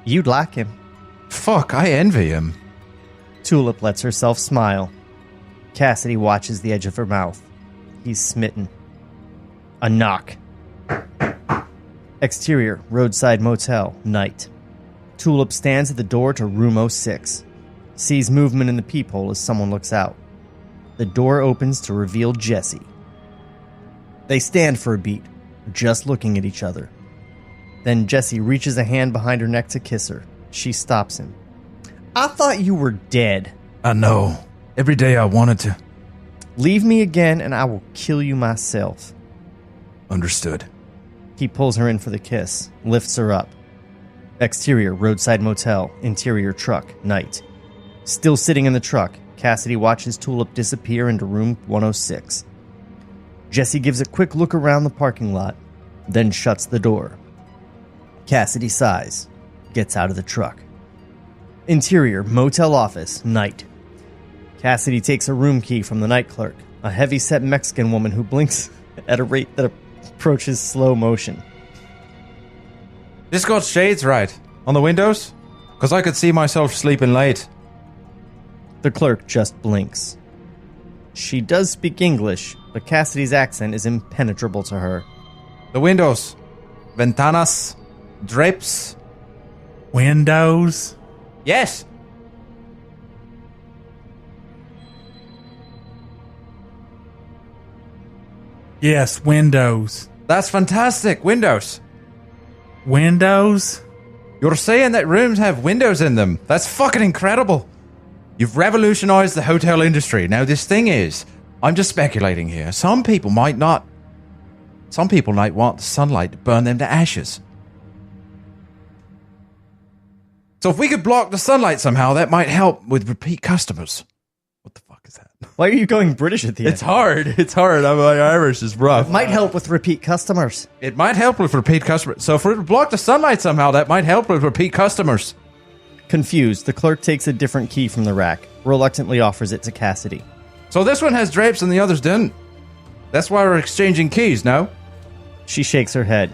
You'd like him. Fuck, I envy him. Tulip lets herself smile. Cassidy watches the edge of her mouth. He's smitten. A knock. Exterior, roadside motel, night. Tulip stands at the door to room 06. Sees movement in the peephole as someone looks out. The door opens to reveal Jesse. They stand for a beat, just looking at each other. Then Jesse reaches a hand behind her neck to kiss her. She stops him. I thought you were dead. I know. Every day I wanted to. Leave me again and I will kill you myself. Understood. He pulls her in for the kiss, lifts her up. Exterior, roadside motel, interior truck, night. Still sitting in the truck, Cassidy watches Tulip disappear into room 106. Jesse gives a quick look around the parking lot, then shuts the door. Cassidy sighs, gets out of the truck. Interior, motel office, night. Cassidy takes a room key from the night clerk, a heavy-set Mexican woman who blinks at a rate that approaches slow motion. This got shades right. On the windows? Because I could see myself sleeping late. The clerk just blinks. She does speak English, but Cassidy's accent is impenetrable to her. The windows. Ventanas. Drapes. Windows? Yes. Yes, windows. That's fantastic. Windows. Windows? You're saying that rooms have windows in them. That's fucking incredible. You've revolutionized the hotel industry. Now, this thing is, I'm just speculating here. Some people might want the sunlight to burn them to ashes. So if we could block the sunlight somehow, that might help with repeat customers. What the fuck is that? Why are you going British at the end? It's hard. It's hard. My Irish is rough. It might help with repeat customers. It might help with repeat customers. So if we block the sunlight somehow, that might help with repeat customers. Confused, the clerk takes a different key from the rack, reluctantly offers it to Cassidy. So this one has drapes and the others didn't. That's why we're exchanging keys, no? She shakes her head.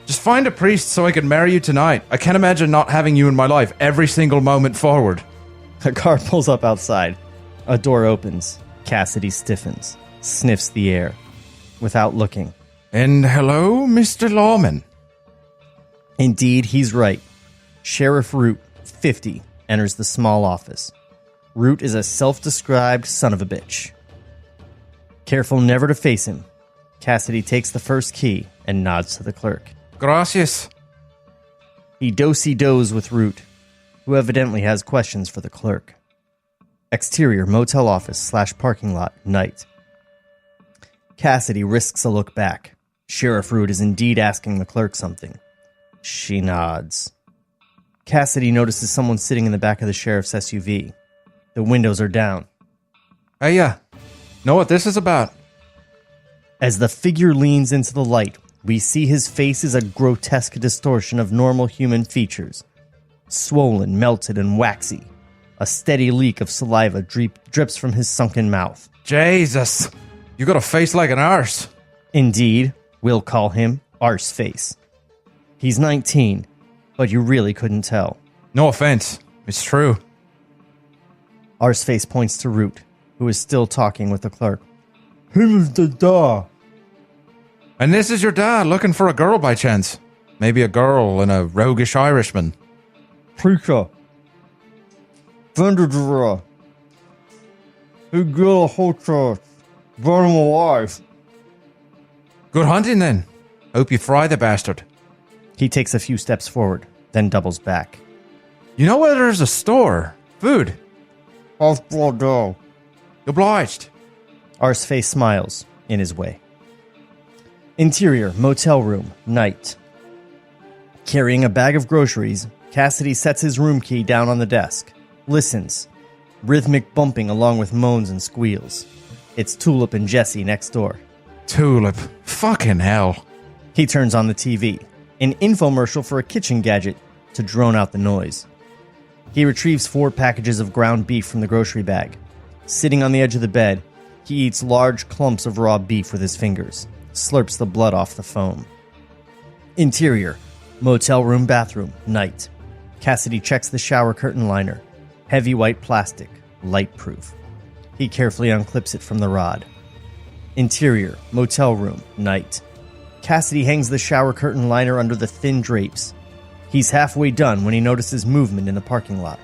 Just find a priest so I can marry you tonight. I can't imagine not having you in my life every single moment forward. A car pulls up outside. A door opens. Cassidy stiffens, sniffs the air, without looking. And hello, Mr. Lawman. Indeed, he's right. Sheriff Root, 50, enters the small office. Root is a self-described son of a bitch. Careful never to face him, Cassidy takes the first key and nods to the clerk. Gracias. He do-si-dos with Root, who evidently has questions for the clerk. Exterior motel office / parking lot, night. Cassidy risks a look back. Sheriff Root is indeed asking the clerk something. She nods. Cassidy notices someone sitting in the back of the sheriff's SUV. The windows are down. Hey, know what this is about? As the figure leans into the light, we see his face is a grotesque distortion of normal human features. Swollen, melted, and waxy. A steady leak of saliva drips from his sunken mouth. Jesus, you got a face like an arse. Indeed, we'll call him Arseface. He's 19, but you really couldn't tell. No offense, it's true. Arseface points to Root, who is still talking with the clerk. Who's the dad? And this is your dad looking for a girl by chance. Maybe a girl and a roguish Irishman. Preacher. Vendor. He got a whole church. Burn him alive. Good hunting then. Hope you fry the bastard. He takes a few steps forward, then doubles back. You know where there's a store? Food. Half-blood dog. Obliged. Arseface smiles in his way. Interior, motel room, night. Carrying a bag of groceries, Cassidy sets his room key down on the desk. Listens. Rhythmic bumping along with moans and squeals. It's Tulip and Jesse next door. Tulip. Fucking hell. He turns on the TV. An infomercial for a kitchen gadget to drone out the noise. He retrieves 4 packages of ground beef from the grocery bag. Sitting on the edge of the bed, he eats large clumps of raw beef with his fingers, slurps the blood off the foam. Interior, Motel room bathroom, night. Cassidy checks the shower curtain liner. Heavy white plastic, light-proof. He carefully unclips it from the rod. Interior, motel room, night. Cassidy hangs the shower curtain liner under the thin drapes. He's halfway done when he notices movement in the parking lot.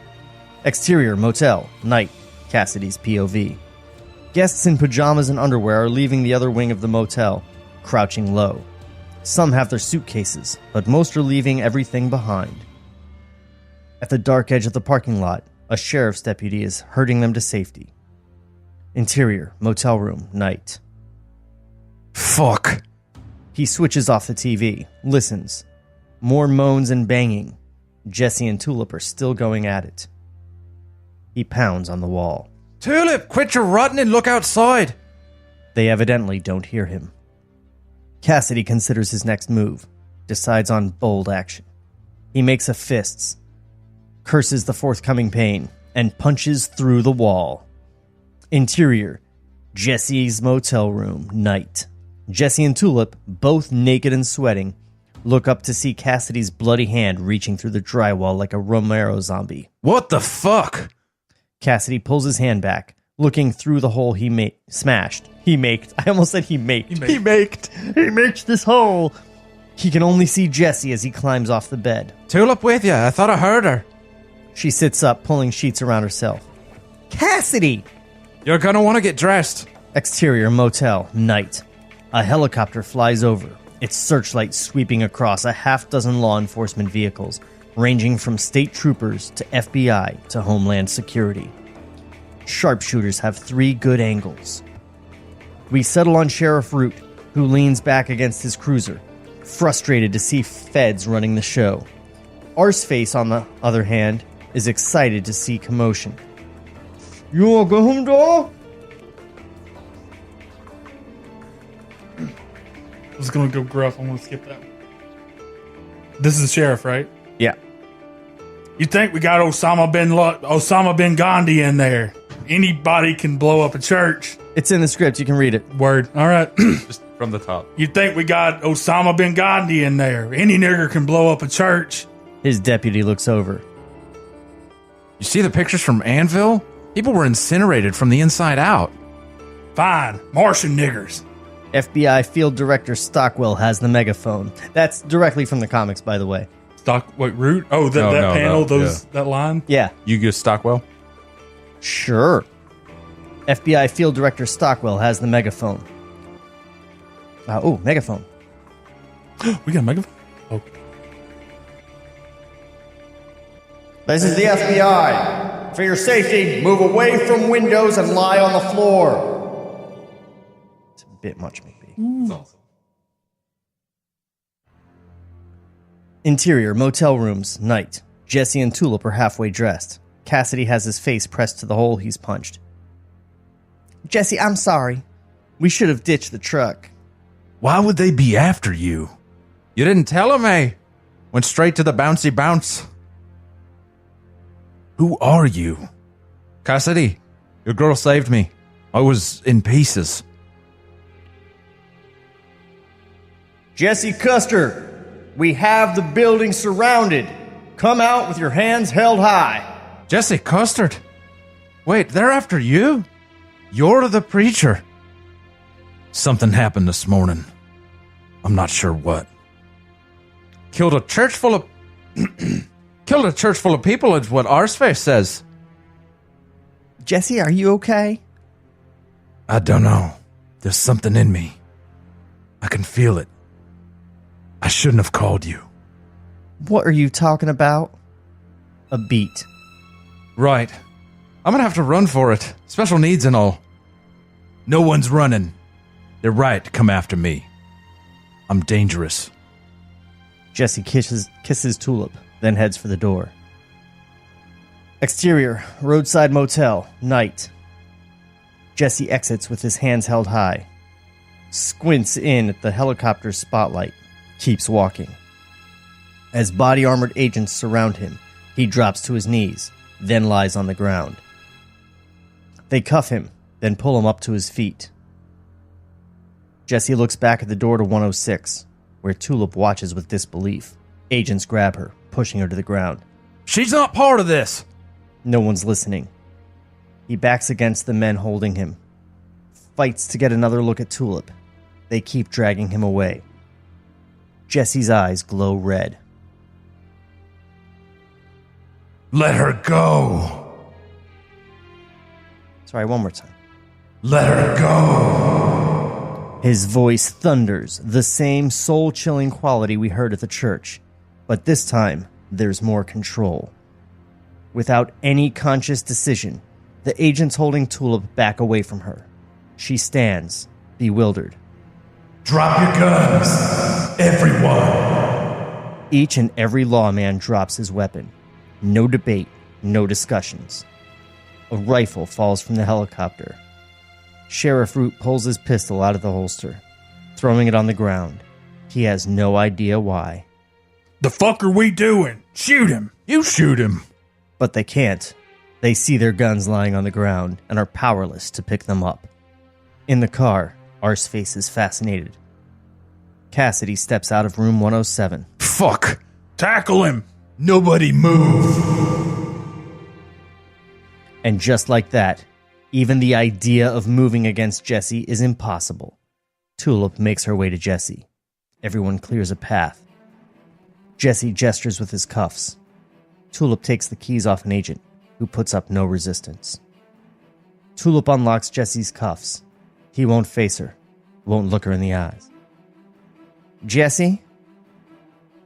Exterior, motel, night. Cassidy's POV. Guests in pajamas and underwear are leaving the other wing of the motel, crouching low. Some have their suitcases, but most are leaving everything behind. At the dark edge of the parking lot, a sheriff's deputy is herding them to safety. Interior, motel room, night. Fuck. He switches off the TV, listens. More moans and banging. Jesse and Tulip are still going at it. He pounds on the wall. Tulip, quit your rotting and look outside. They evidently don't hear him. Cassidy considers his next move, decides on bold action. He makes a fists, curses the forthcoming pain, and punches through the wall. Interior, Jesse's motel room, night. Jesse and Tulip, both naked and sweating, look up to see Cassidy's bloody hand reaching through the drywall like a Romero zombie. What the fuck? Cassidy pulls his hand back, looking through the hole he smashed. He maked. I almost said he maked. He maked this hole. He can only see Jesse as he climbs off the bed. Tulip with you. I thought I heard her. She sits up, pulling sheets around herself. Cassidy! You're gonna want to get dressed. Exterior motel, night. A helicopter flies over, its searchlight sweeping across a half-dozen law enforcement vehicles, ranging from state troopers to FBI to Homeland Security. Sharpshooters have 3 good angles. We settle on Sheriff Root, who leans back against his cruiser, frustrated to see feds running the show. Arseface, on the other hand, is excited to see commotion. You wanna go home, dog? I was gonna go gruff. I'm gonna skip that. This is the sheriff, right? Yeah. You think we got Osama bin Gandhi in there? Anybody can blow up a church. It's in the script. You can read it. Word. All right. Just from the top. You think we got Osama bin Gandhi in there? Any nigger can blow up a church. His deputy looks over. You see the pictures from Anvil? People were incinerated from the inside out. Fine. Martian niggers. FBI Field Director Stockwell has the megaphone. That's directly from the comics, by the way. Root? Oh, that panel, that line? Yeah. You get Stockwell? Sure. FBI Field Director Stockwell has the megaphone. Megaphone. We got a megaphone? Oh. This is the FBI. For your safety, move away from windows and lie on the floor. It's a bit much, maybe. That's awesome. Interior, motel rooms, night. Jesse and Tulip are halfway dressed. Cassidy has his face pressed to the hole he's punched. Jesse, I'm sorry. We should have ditched the truck. Why would they be after you? You didn't tell him, eh? Went straight to the bouncy bounce. Who are you? Cassidy, your girl saved me. I was in pieces. Jesse Custer, we have the building surrounded. Come out with your hands held high. Jesse Custard? Wait, they're after you? You're the preacher. Something happened this morning. I'm not sure what. Killed a church full of people is what Arseface says. Jesse, are you okay? I don't know. There's something in me. I can feel it. I shouldn't have called you. What are you talking about? A beat. Right. I'm gonna have to run for it. Special needs and all. No one's running. They're right to come after me. I'm dangerous. Jesse kisses Tulip, then heads for the door. Exterior, roadside motel, night. Jesse exits with his hands held high. Squints in at the helicopter's spotlight. Keeps walking. As body-armored agents surround him, he drops to his knees, then lies on the ground. They cuff him, then pull him up to his feet. Jesse looks back at the door to 106, where Tulip watches with disbelief. Agents grab her, pushing her to the ground. She's not part of this. No one's listening. He backs against the men holding him, fights to get another look at Tulip. They keep dragging him away. Jesse's eyes glow red. Let her go. Sorry, one more time. Let her go. His voice thunders, the same soul-chilling quality we heard at the church. But this time, there's more control. Without any conscious decision, the agent's holding Tulip back away from her. She stands, bewildered. Drop your guns, everyone. Each and every lawman drops his weapon. No debate, no discussions. A rifle falls from the helicopter. Sheriff Root pulls his pistol out of the holster, throwing it on the ground. He has no idea why. The fuck are we doing? Shoot him. You shoot him. But they can't. They see their guns lying on the ground and are powerless to pick them up. In the car, Arseface is fascinated. Cassidy steps out of room 107. Fuck. Tackle him. Nobody move. And just like that, even the idea of moving against Jesse is impossible. Tulip makes her way to Jesse. Everyone clears a path. Jesse gestures with his cuffs. Tulip takes the keys off an agent, who puts up no resistance. Tulip unlocks Jesse's cuffs. He won't face her, won't look her in the eyes. Jesse?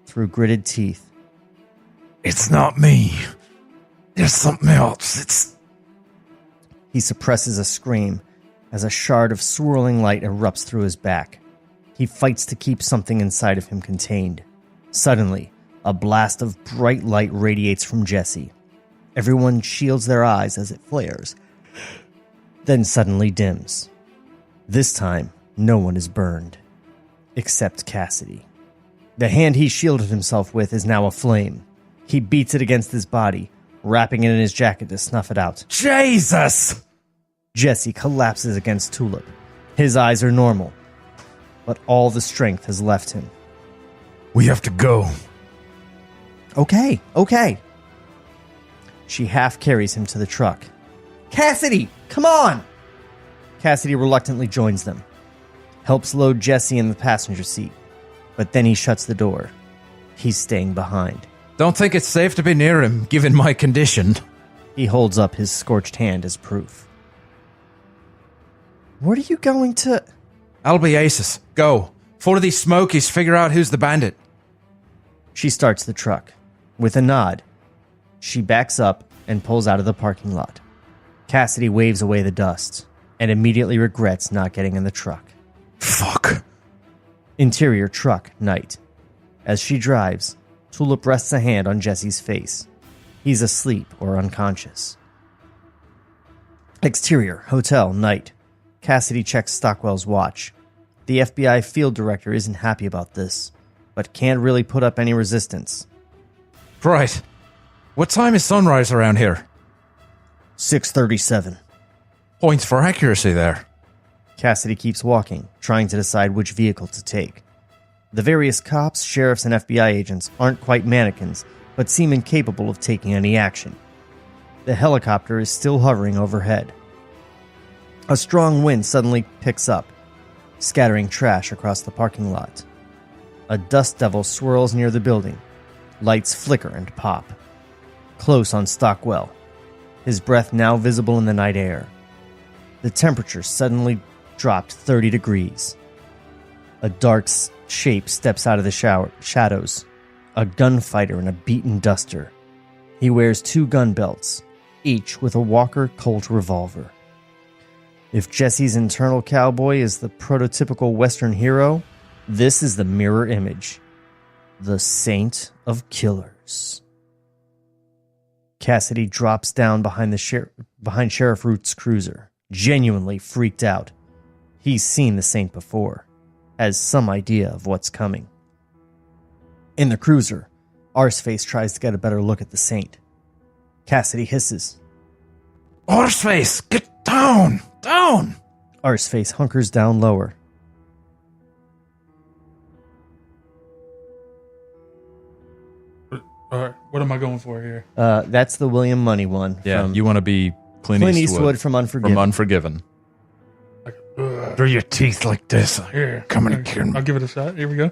Through gritted teeth. It's not me. There's something else. He suppresses a scream as a shard of swirling light erupts through his back. He fights to keep something inside of him contained. Suddenly, a blast of bright light radiates from Jesse. Everyone shields their eyes as it flares, then suddenly dims. This time, no one is burned, except Cassidy. The hand he shielded himself with is now aflame. He beats it against his body, wrapping it in his jacket to snuff it out. Jesus! Jesse collapses against Tulip. His eyes are normal, but all the strength has left him. We have to go. Okay. She half carries him to the truck. Cassidy, come on! Cassidy reluctantly joins them, helps load Jesse in the passenger seat, but then he shuts the door. He's staying behind. Don't think it's safe to be near him, given my condition. He holds up his scorched hand as proof. What are you going to... I'll be Aces. Go. For these smokies, figure out who's the bandit. She starts the truck. With a nod, she backs up and pulls out of the parking lot. Cassidy waves away the dust and immediately regrets not getting in the truck. Fuck. Interior truck, night. As she drives, Tulip rests a hand on Jesse's face. He's asleep or unconscious. Exterior, hotel, night. Cassidy checks Stockwell's watch. The FBI field director isn't happy about this, but can't really put up any resistance. Right. What time is sunrise around here? 6:37. Points for accuracy there. Cassidy keeps walking, trying to decide which vehicle to take. The various cops, sheriffs, and FBI agents aren't quite mannequins, but seem incapable of taking any action. The helicopter is still hovering overhead. A strong wind suddenly picks up, scattering trash across the parking lot. A dust devil swirls near the building. Lights flicker and pop. Close on Stockwell, his breath now visible in the night air. The temperature suddenly dropped 30 degrees. A dark shape steps out of the shadows, a gunfighter in a beaten duster. He wears 2 gun belts, each with a Walker Colt revolver. If Jesse's internal cowboy is the prototypical Western hero, this is the mirror image. The Saint of Killers. Cassidy drops down behind Sheriff Root's cruiser, genuinely freaked out. He's seen the Saint before, has some idea of what's coming. In the cruiser, Arseface tries to get a better look at the Saint. Cassidy hisses. Arseface, get down! Down! Arseface hunkers down lower. All right, what am I going for here? That's the William Money one. Yeah, you want to be Clint Eastwood from Unforgiven. From Unforgiven. Through your teeth like this. Here, Come and kill me. I'll give it a shot. Here we go.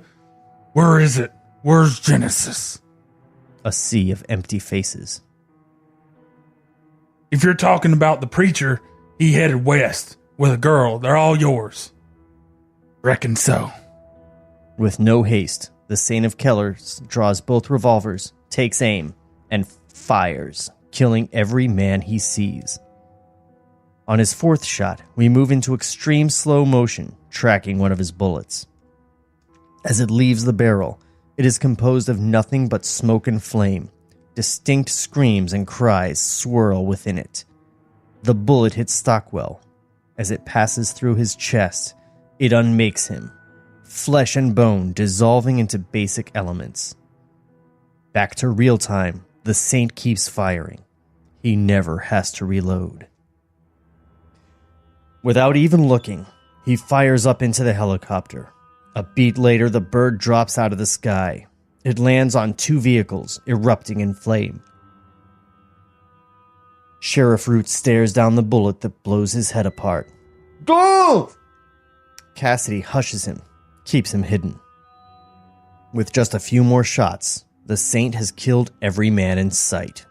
Where is it? Where's Genesis? A sea of empty faces. If you're talking about the preacher, he headed west with a girl. They're all yours. Reckon so. With no haste, the Saint of Kellers draws both revolvers, takes aim, and fires, killing every man he sees. On his fourth shot, we move into extreme slow motion, tracking one of his bullets. As it leaves the barrel, it is composed of nothing but smoke and flame. Distinct screams and cries swirl within it. The bullet hits Stockwell. As it passes through his chest, it unmakes him, flesh and bone dissolving into basic elements. Back to real time, the Saint keeps firing. He never has to reload. Without even looking, he fires up into the helicopter. A beat later, the bird drops out of the sky. It lands on 2 vehicles, erupting in flame. Sheriff Root stares down the bullet that blows his head apart. Go! Cassidy hushes him, keeps him hidden. With just a few more shots, the Saint has killed every man in sight.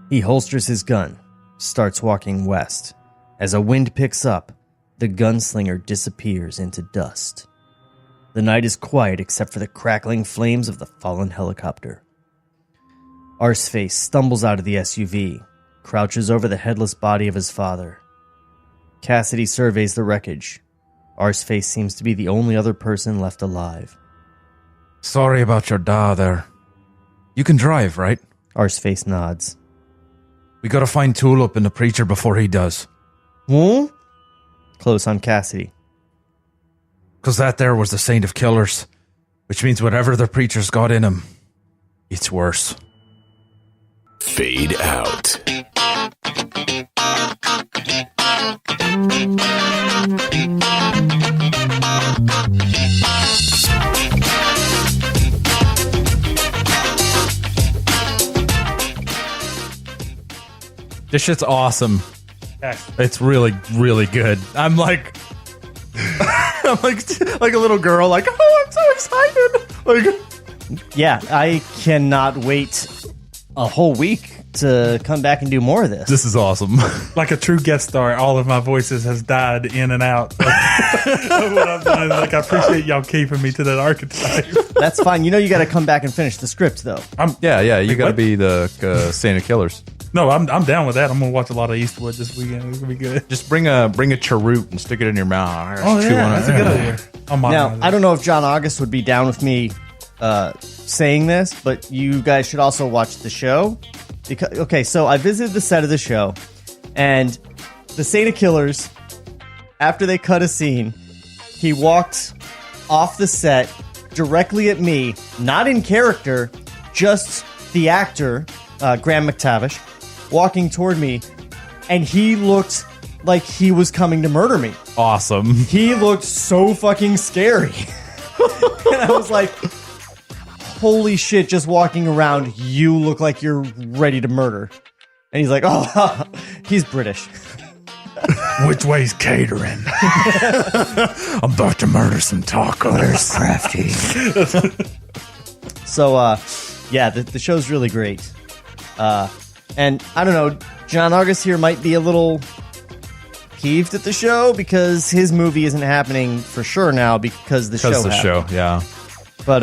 He holsters his gun, starts walking west. As a wind picks up, the gunslinger disappears into dust. The night is quiet except for the crackling flames of the fallen helicopter. Arseface stumbles out of the SUV, crouches over the headless body of his father. Cassidy surveys the wreckage. Arseface seems to be the only other person left alive. Sorry about your da there. You can drive, right? Arseface nods. We gotta find Tulip and the preacher before he does. Hmm? Close on Cassidy. Because that there was the Saint of Killers, which means whatever the preacher's got in him, it's worse. Fade out. This shit's awesome. It's really, really good. I'm like, I'm like a little girl. Like, oh, I'm so excited. Like, yeah, I cannot wait a whole week to come back and do more of this. This is awesome. Like a true guest star, all of my voices has died in and out of what I've done. Like, I appreciate y'all keeping me to that archetype. That's fine. You know, you got to come back and finish the script, though. Yeah. You got to be the Saint of Killers. No, I'm down with that. I'm gonna watch a lot of Eastwood this weekend. It's gonna be good. Just bring a cheroot and stick it in your mouth. Oh yeah, that's a good idea. Now, I don't know if John August would be down with me saying this, but you guys should also watch the show. Because, okay, so I visited the set of the show, and the Saint of Killers, after they cut a scene, he walked off the set directly at me, not in character, just the actor, Graham McTavish, walking toward me, and he looked like he was coming to murder me. Awesome. He looked so fucking scary. And I was like, holy shit, just walking around, you look like you're ready to murder. And he's like, oh, he's British. Which way's catering? I'm about to murder some tacos. Crafty. So, yeah, the show's really great. And I don't know, John August here might be a little peeved at the show because his movie isn't happening for sure now because the show. Yeah. But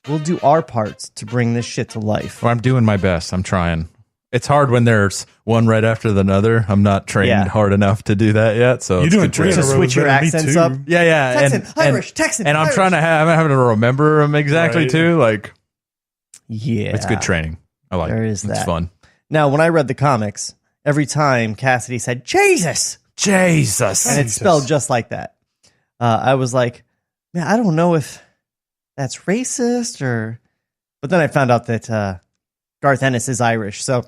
we'll do our parts to bring this shit to life. Well, I'm doing my best. I'm trying. It's hard when there's one right after the other. I'm not trained hard enough to do that yet. So you're doing to switch your accents up. Yeah. Texan, Irish, Texan. And I'm Irish. trying to I'm having to remember them exactly too. Like, yeah, it's good training. I like it. Is that. It's fun. Now, when I read the comics, every time Cassidy said, Jesus, and it's spelled just like that. I was like, man, I don't know if that's racist or... But then I found out that Garth Ennis is Irish, so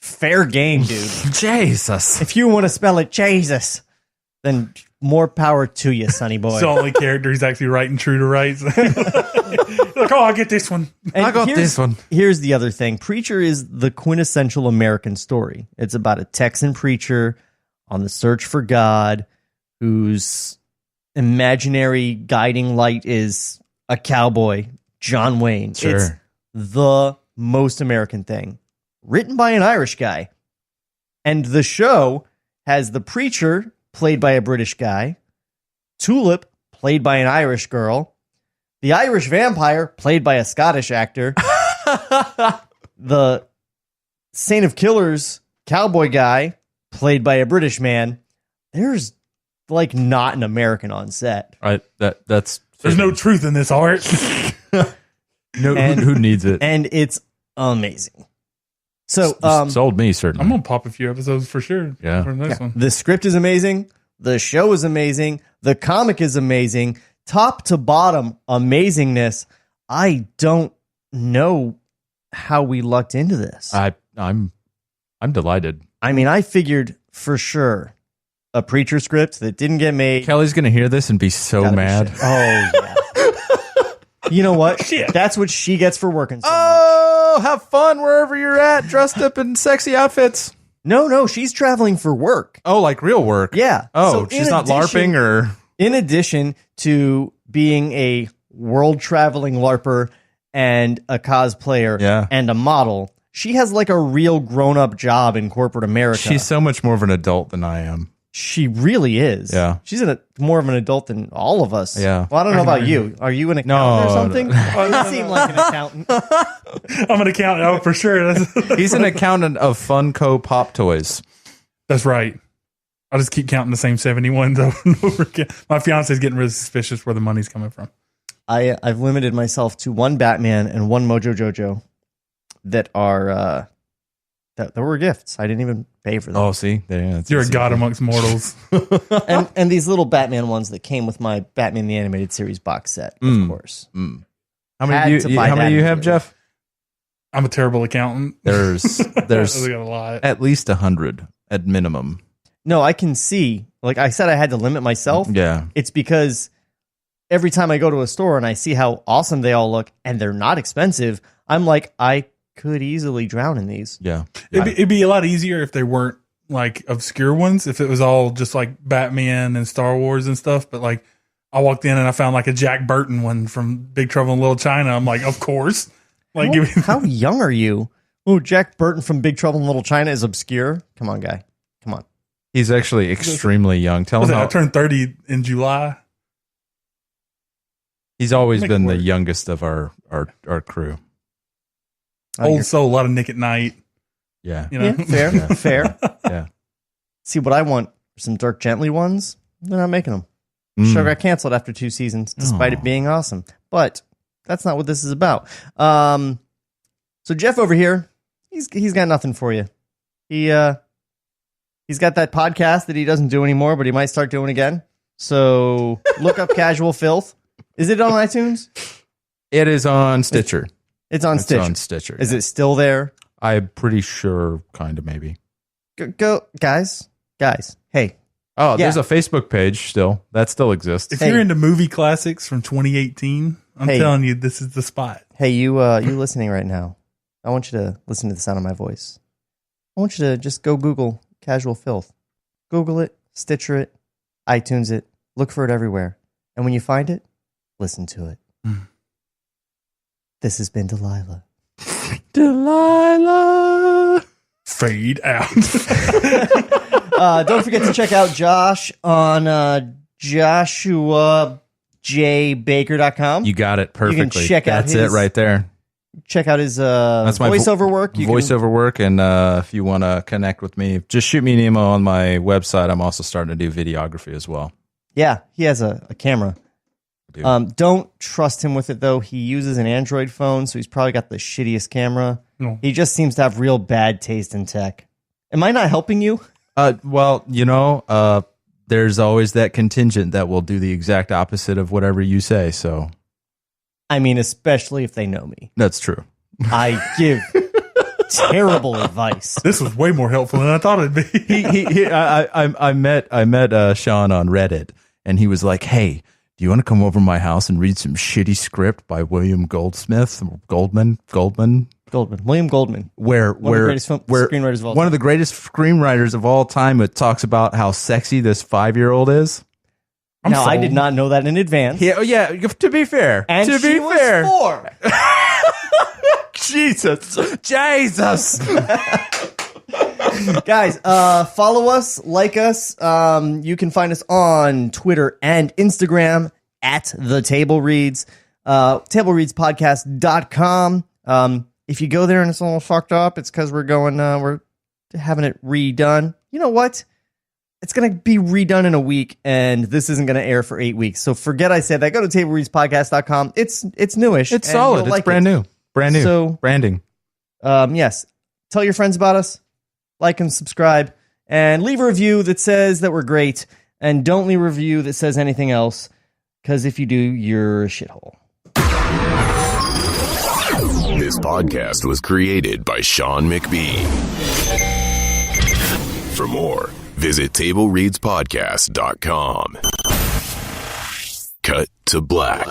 fair game, dude. Jesus. If you want to spell it Jesus, then more power to you, sonny boy. It's the only character he's actually writing true to rights. Like, oh, I get this one. And I got this one. Here's the other thing. Preacher is the quintessential American story. It's about a Texan preacher on the search for God whose imaginary guiding light is a cowboy, John Wayne. Sure. It's the most American thing. Written by an Irish guy. And the show has the preacher, played by a British guy, Tulip, played by an Irish girl, the Irish vampire, played by a Scottish actor, the Saint of Killers cowboy guy, played by a British man. There's like not an American on set. Right. That's There's no truth in this art. no. Who needs it? And it's amazing. So, Sold me, certainly. I'm gonna pop a few episodes for sure. Yeah. For the next one. the script is amazing. The show is amazing. The comic is amazing. Top to bottom amazingness. I don't know how we lucked into this. I'm delighted. I mean, I figured for sure a preacher script that didn't get made. Kelly's gonna hear this and be so Gotta be mad. shit. Oh yeah. You know what? Shit. That's what she gets for working so much. Oh, have fun wherever you're at, dressed up in sexy outfits. No, she's traveling for work. Oh, like real work. Yeah. Oh, So she's in not LARPing or. In addition to being a world traveling LARPer and a cosplayer Yeah. and a model, she has like a real grown up job in corporate America. She's so much more of an adult than I am. She really is. Yeah. She's more of an adult than all of us. Yeah. Well, I don't know about you. Are you an accountant or something? You seem like an accountant. I'm an accountant. Oh, for sure. He's an accountant of Funko Pop Toys. That's right. I just keep counting the same 71s over and over again. My fiance's getting really suspicious where the money's coming from. I've limited myself to one Batman and one Mojo Jojo that are that were gifts. I didn't even pay for them. Oh, see? You're a god amongst mortals. and these little Batman ones that came with my Batman the Animated Series box set, of course. How many do you have, Jeff? I'm a terrible accountant. There's I got a lot. at least 100 at minimum. No, I can see. Like I said, I had to limit myself. Yeah. It's because every time I go to a store and I see how awesome they all look and they're not expensive, I'm like, I could easily drown in these. Yeah. It'd be a lot easier if they weren't like obscure ones, if it was all just like Batman and Star Wars and stuff. But like I walked in and I found like a Jack Burton one from Big Trouble in Little China. I'm like, of course. Like, How young are you? Oh, Jack Burton from Big Trouble in Little China is obscure. Come on, guy. Come on. He's actually extremely young. Tell him I how turned 30 in July. he's always Make been it the work. youngest of our crew. Old soul, a lot of Nick at Night. Yeah. You know, Yeah, fair, Yeah. fair. Yeah. See, what I want are some Dirk Gently ones. They're not making them. Show got canceled after 2 seasons, despite it being awesome. But that's not what this is about. So Jeff over here, he's got nothing for you. He's got that podcast that he doesn't do anymore, but he might start doing again. So look up Casual Filth. Is it on iTunes? It is on Stitcher. It's on Stitcher. It's on Stitcher. Is it still there? I'm pretty sure, kind of, maybe. Go guys. Hey, Oh, Yeah. there's a Facebook page still. That still exists. if Hey. you're into movie classics from 2018, I'm Hey. telling you, this is the spot. hey, you listening right now? I want you to listen to the sound of my voice. I want you to just go Google Casual Filth. Google it, Stitcher it, iTunes it, look for it everywhere. And when you find it, listen to it. This has been Delilah. Delilah. Fade out. Don't forget to check out Josh on JoshuaJBaker.com. You got it perfectly. check out That's his- it right there. Check out his That's my voiceover work. You can- Voiceover work, and if you want to connect with me, just shoot me an email on my website. I'm also starting to do videography as well. Yeah, he has a camera. Don't trust him with it, though. He uses an Android phone, so he's probably got the shittiest camera. No. He just seems to have real bad taste in tech. Am I not helping you? Well, there's always that contingent that will do the exact opposite of whatever you say. So I mean, especially if they know me. that's true. I give terrible advice. This was way more helpful than I thought it'd be. I met Sean on Reddit, and he was like, "Hey, Do you want to come over to my house and read some shitty script by William Goldsmith? Goldman? William Goldman. Where One of the greatest screenwriters of all time. One of the greatest screenwriters of all time. It talks about how sexy this 5-year-old is. Now, I did not know that in advance. Yeah, to be fair. And to she be fair. was 4. Jesus. Guys, follow us, like us. You can find us on Twitter and Instagram at The Table Reads, tablereadspodcast.com. If you go there and it's a little fucked up, it's because we're having it redone. You know what? It's going to be redone in a week, and this isn't going to air for 8 weeks. So forget I said that. Go to tablereadspodcast.com. It's newish. It's solid. It's brand new. Brand new. So, branding. Yes. Tell your friends about us. Like and subscribe. And leave a review that says that we're great. And don't leave a review that says anything else. Because if you do, you're a shithole. This podcast was created by Sean McBee. For more, visit tablereadspodcast.com. Cut to black.